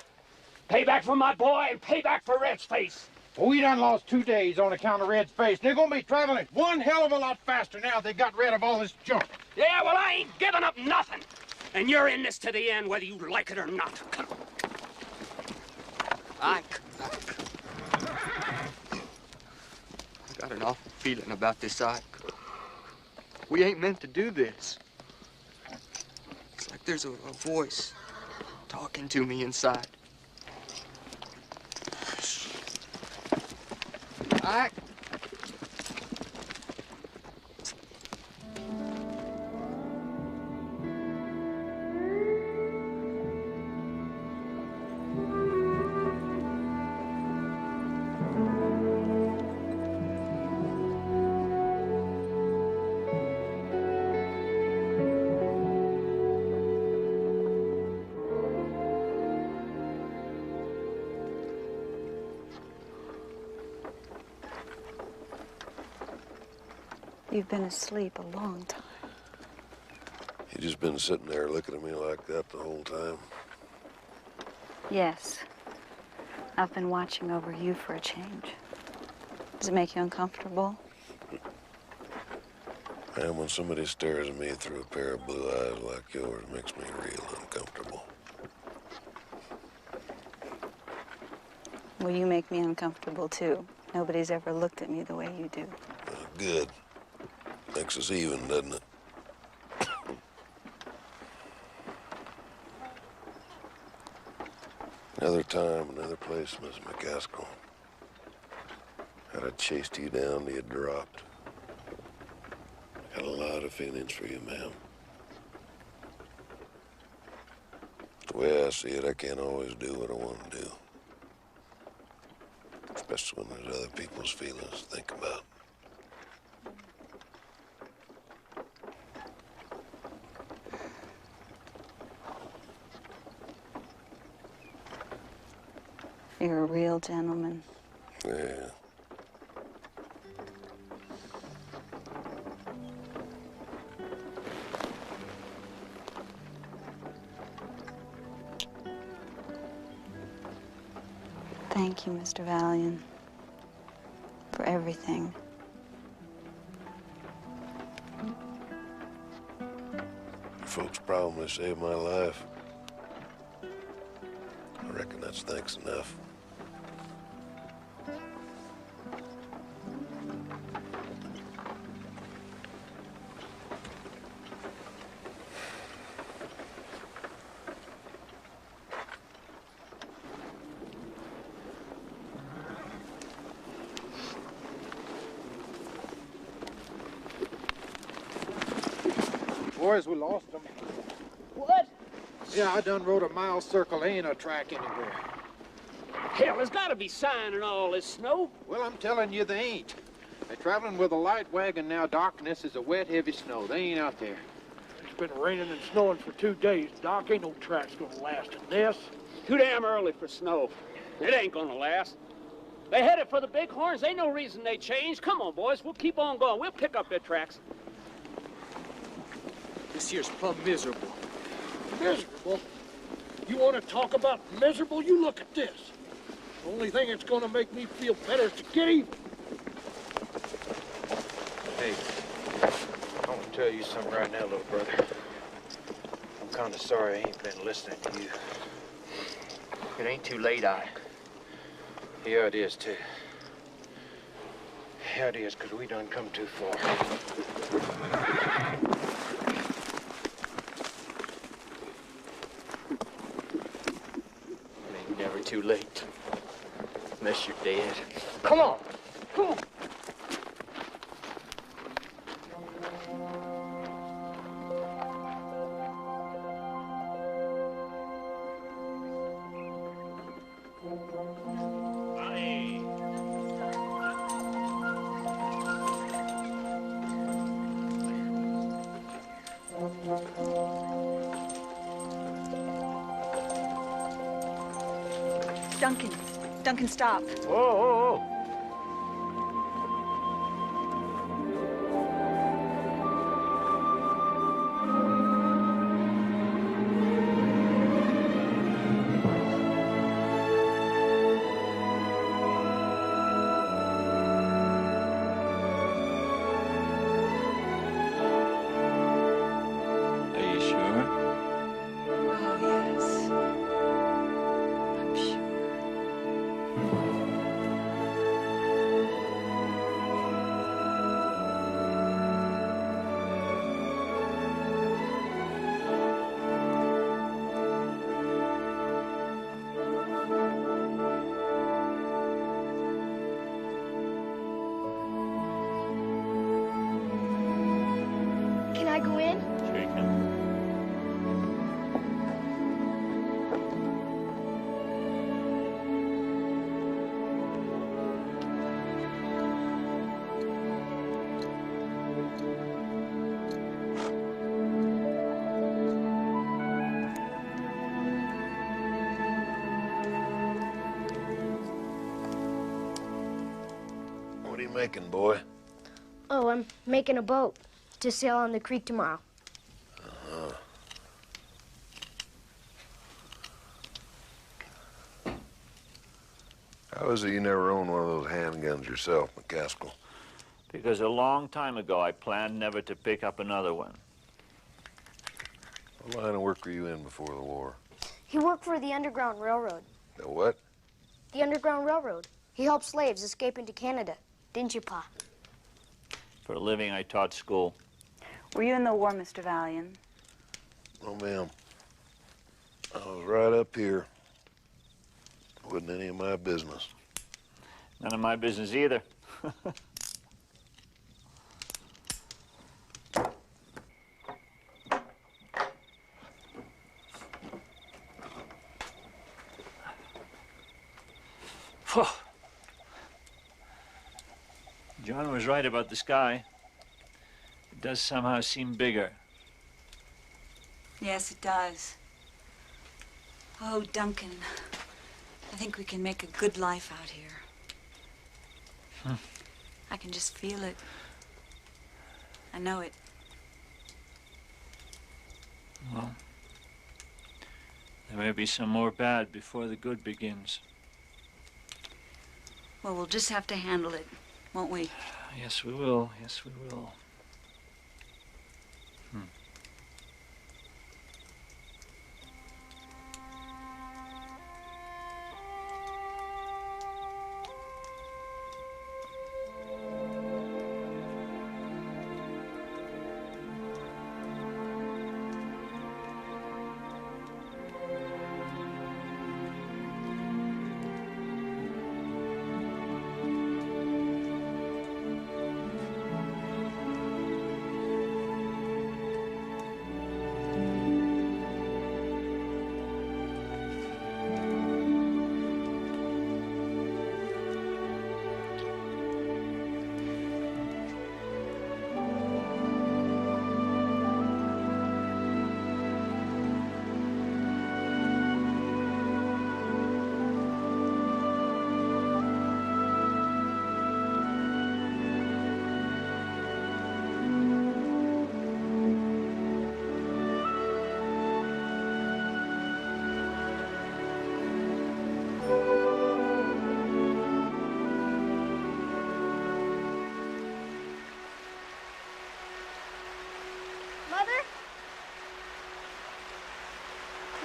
Payback for my boy and payback for Red's face. Well, we done lost 2 days on account of Red's face. They're gonna be traveling one hell of a lot faster now they got rid of all this junk. Yeah, well, I ain't giving up nothing. And you're in this to the end, whether you like it or not. Come on. Ike. I got an awful feeling about this, Ike. We ain't meant to do this. It's like there's a voice talking to me inside. Ike. You've been asleep a long time. You just been sitting there looking at me like that the whole time? Yes. I've been watching over you for a change. Does it make you uncomfortable? And when somebody stares at me through a pair of blue eyes like yours, it makes me real uncomfortable. Well, you make me uncomfortable, too. Nobody's ever looked at me the way you do. Good. Makes us even, doesn't it? Another time, another place, Miss Mccaskill. Had I chased you down, you had dropped. Got a lot of feelings for you, ma'am. The way I see it, I can't always do what I want to do. Especially when there's other people's feelings to think about. You're a real gentleman. Yeah. Thank you, Mr. Valiant, for everything. You folks probably saved my life. I reckon that's thanks enough. Boys, we lost them. What? Yeah, I done rode a mile circle. There ain't a track anywhere. Hell, there's got to be sign in all this snow. Well, I'm telling you, they ain't. They're traveling with a light wagon now, Doc, and this is a wet, heavy snow. They ain't out there. It's been raining and snowing for 2 days, Doc. Ain't no tracks gonna last in this. Too damn early for snow. It ain't gonna last. They headed for the Bighorns. Ain't no reason they changed. Come on, boys. We'll keep on going. We'll pick up their tracks. This here's plumb miserable. Miserable? You want to talk about miserable? You look at this. The only thing that's going to make me feel better is to get even. Hey, I want to tell you something right now, little brother. I'm kind of sorry I ain't been listening to you. It ain't too late, I. Yeah, it is, too. Yeah, it is, because we done come too far. Never too late. Unless you're dead. Come on. Come on. Duncan, stop. Whoa, whoa, whoa. Can I go in? Sure you can. What are you making, boy? Oh, I'm making a boat to sail on the creek tomorrow. Uh-huh. How is it you never owned one of those handguns yourself, Mccaskill? Because a long time ago, I planned never to pick up another one. What line of work were you in before the war? He worked for the Underground Railroad. The what? The Underground Railroad. He helped slaves escape into Canada. Didn't you, Pa? For a living, I taught school. Were you in the war, Mr. Valiant? Oh, ma'am. I was right up here. Wasn't any of my business. None of my business either. John was right about the sky. It does somehow seem bigger. Yes, it does. Oh, Duncan, I think we can make a good life out here. I can just feel it. I know it. Well, there may be some more bad before the good begins. Well, we'll just have to handle it, won't we? Yes, we will. Yes, we will.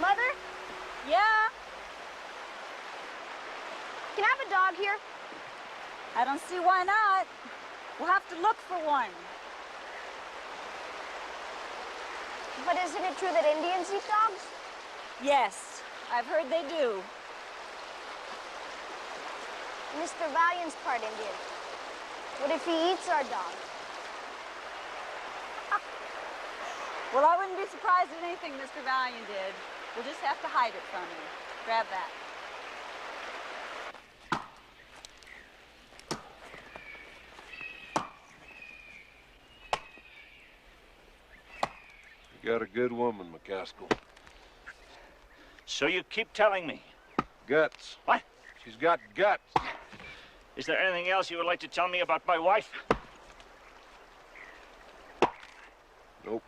Mother? Yeah? Can I have a dog here? I don't see why not. We'll have to look for one. But isn't it true that Indians eat dogs? Yes, I've heard they do. Mr. Valiant's part Indian. What if he eats our dog? Well, I wouldn't be surprised at anything Mr. Valiant did. We'll just have to hide it from him. Grab that. You got a good woman, Makaskil. So you keep telling me. Guts. What? She's got guts. Is there anything else you would like to tell me about my wife? Nope.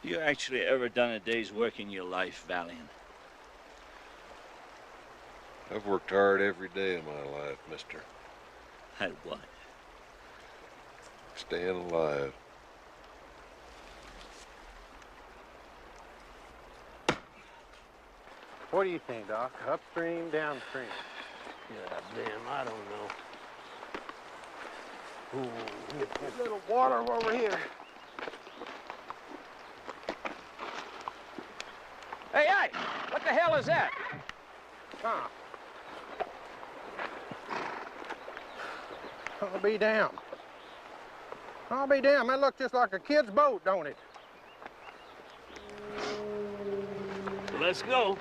You actually ever done a day's work in your life, Valiant? I've worked hard every day of my life, mister. At what? Staying alive. What do you think, Doc? Upstream, downstream? Yeah, damn, I don't know. Ooh, a little water over here. Hey, hey! What the hell is that? Huh. I'll be damned. I'll be damned. That looks just like a kid's boat, don't it? Let's go.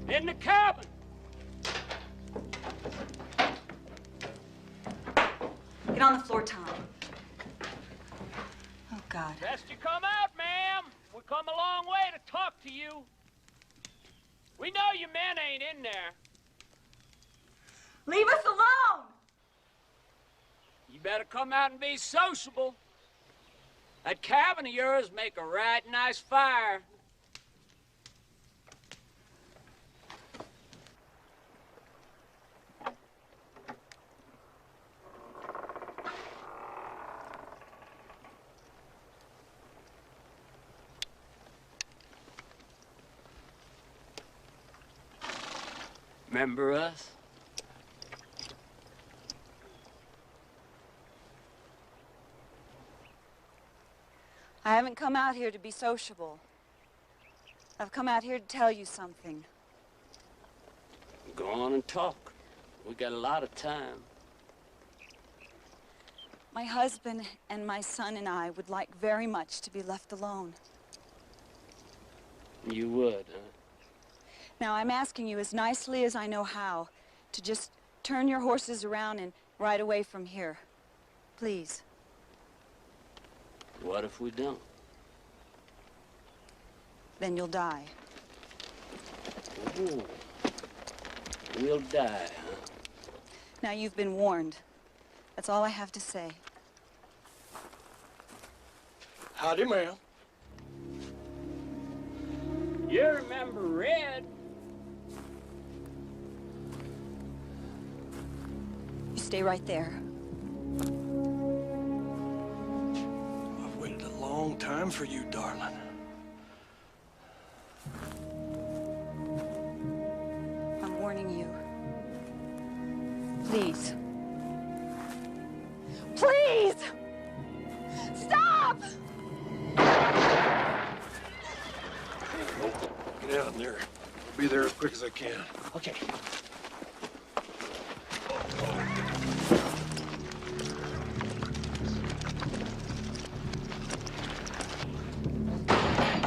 In the cabin! Get on the floor, Tom. Oh, God. Best you come out, ma'am. We've come a long way to talk to you. We know your men ain't in there. Leave us alone! You better come out and be sociable. That cabin of yours make a right nice fire. Remember us? I haven't come out here to be sociable. I've come out here to tell you something. Go on and talk. We got a lot of time. My husband and my son and I would like very much to be left alone. You would, huh? Now, I'm asking you as nicely as I know how to just turn your horses around and ride away from here. Please. What if we don't? Then you'll die. Ooh. We'll die, huh? Now, you've been warned. That's all I have to say. Howdy, ma'am. You remember Red? You stay right there. I've waited a long time for you, darling. I'm warning you. Please. Please! Stop! Get out there. I'll be there as quick as I can. Okay.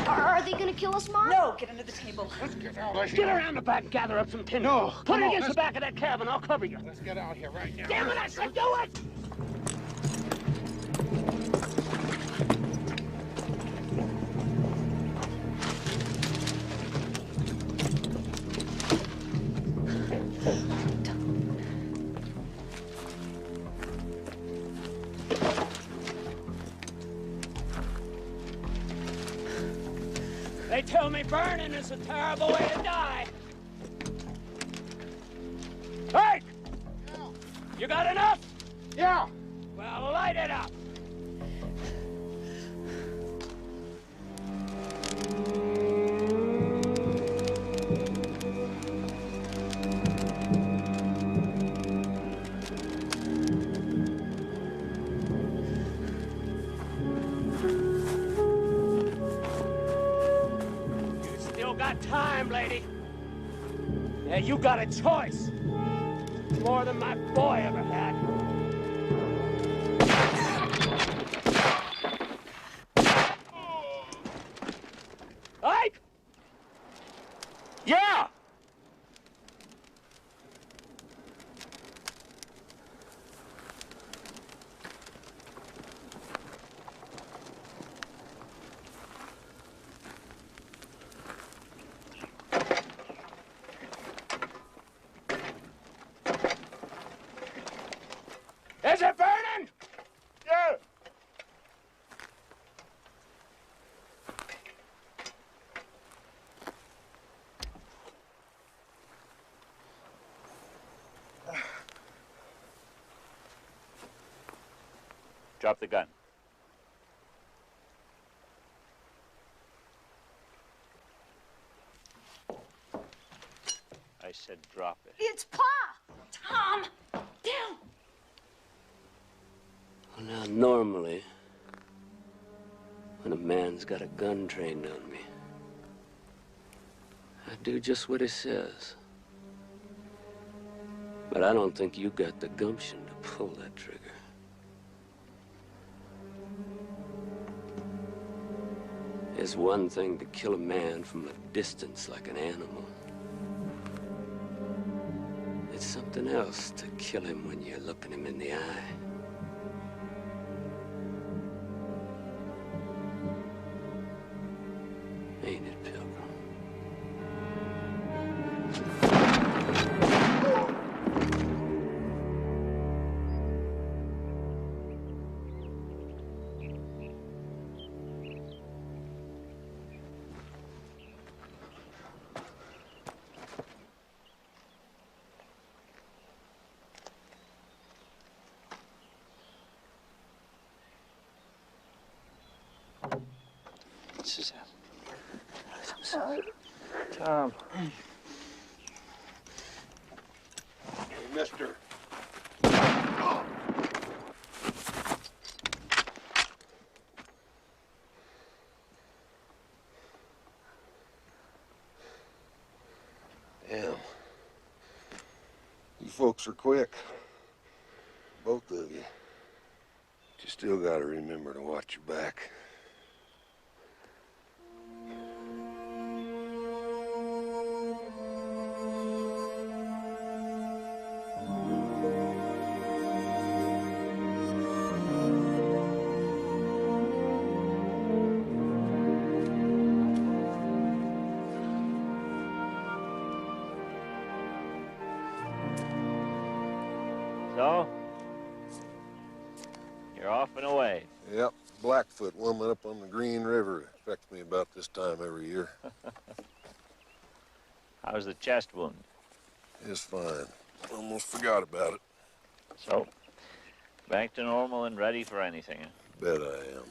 Are they gonna kill us, Mom? No, get under the table. Let's get out of here. Get around the back and gather up some tinder. No, put it against the back of that cabin. I'll cover you. Let's get out here right now. Damn it, I said do it! They tell me burning is a terrible way to die. Hey! Yeah. You got enough? Yeah. Well, light it up. Time, lady. Yeah, you got a choice. More than my boy ever had. Ike? Yeah! Is it burning? Yeah. Drop the gun. I said drop it. It's Pa! Tom! Down! Well, now, normally, when a man's got a gun trained on me, I do just what he says. But I don't think you got the gumption to pull that trigger. It's one thing to kill a man from a distance like an animal. It's something else to kill him when you're looking him in the eye. Ain't it, Pilgrim? Suzanne. Tom. Hey, mister. Damn. You folks are quick. Both of you. But you still gotta remember to watch your back. So, you're off and away. Yep, Blackfoot warming up on the Green River. It affects me about this time every year. How's the chest wound? It's fine. Almost forgot about it. So, back to normal and ready for anything, huh? Bet I am.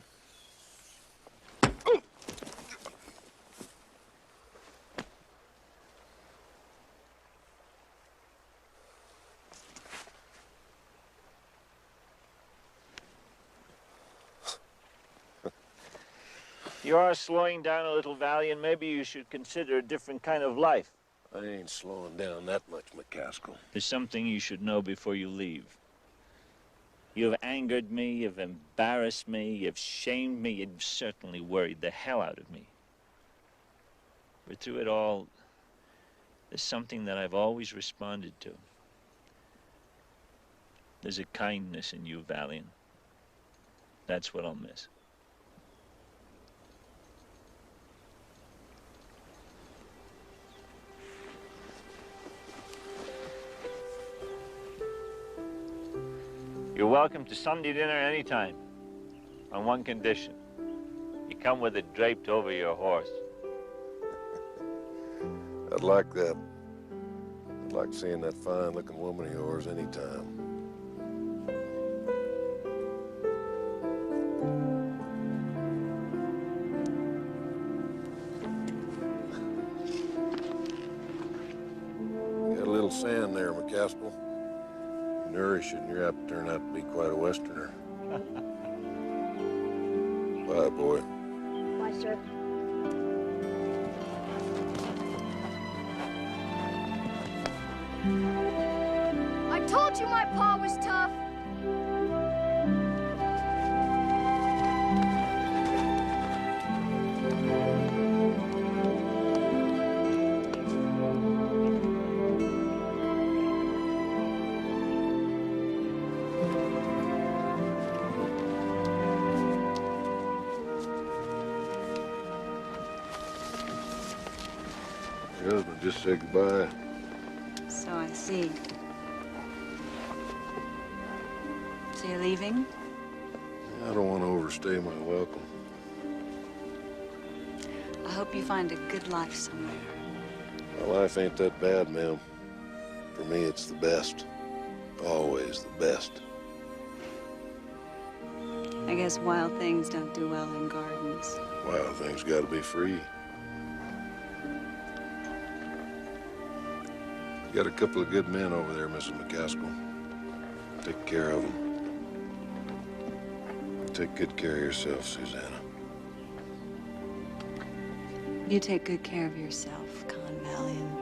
You are slowing down a little, Valiant. Maybe you should consider a different kind of life. I ain't slowing down that much, Mccaskill. There's something you should know before you leave. You've angered me, you've embarrassed me, you've shamed me, you've certainly worried the hell out of me. But through it all, there's something that I've always responded to. There's a kindness in you, Valiant. That's what I'll miss. You're welcome to Sunday dinner anytime, on one condition. You come with it draped over your horse. I'd like that. I'd like seeing that fine-looking woman of yours anytime. Got a little sand there, Mccaskill. Nourish and you're apt to turn out to be quite a Westerner. Bye, boy. Bye, sir. I told you my paw was tough. Your husband just said goodbye. So I see. So you're leaving? I don't want to overstay my welcome. I hope you find a good life somewhere. My life ain't that bad, ma'am. For me, it's the best. Always the best. I guess wild things don't do well in gardens. Wild things gotta be free. You got a couple of good men over there, Mrs. Mccaskill. Take care of them. Take good care of yourself, Susanna. You take good care of yourself, Con Valiant.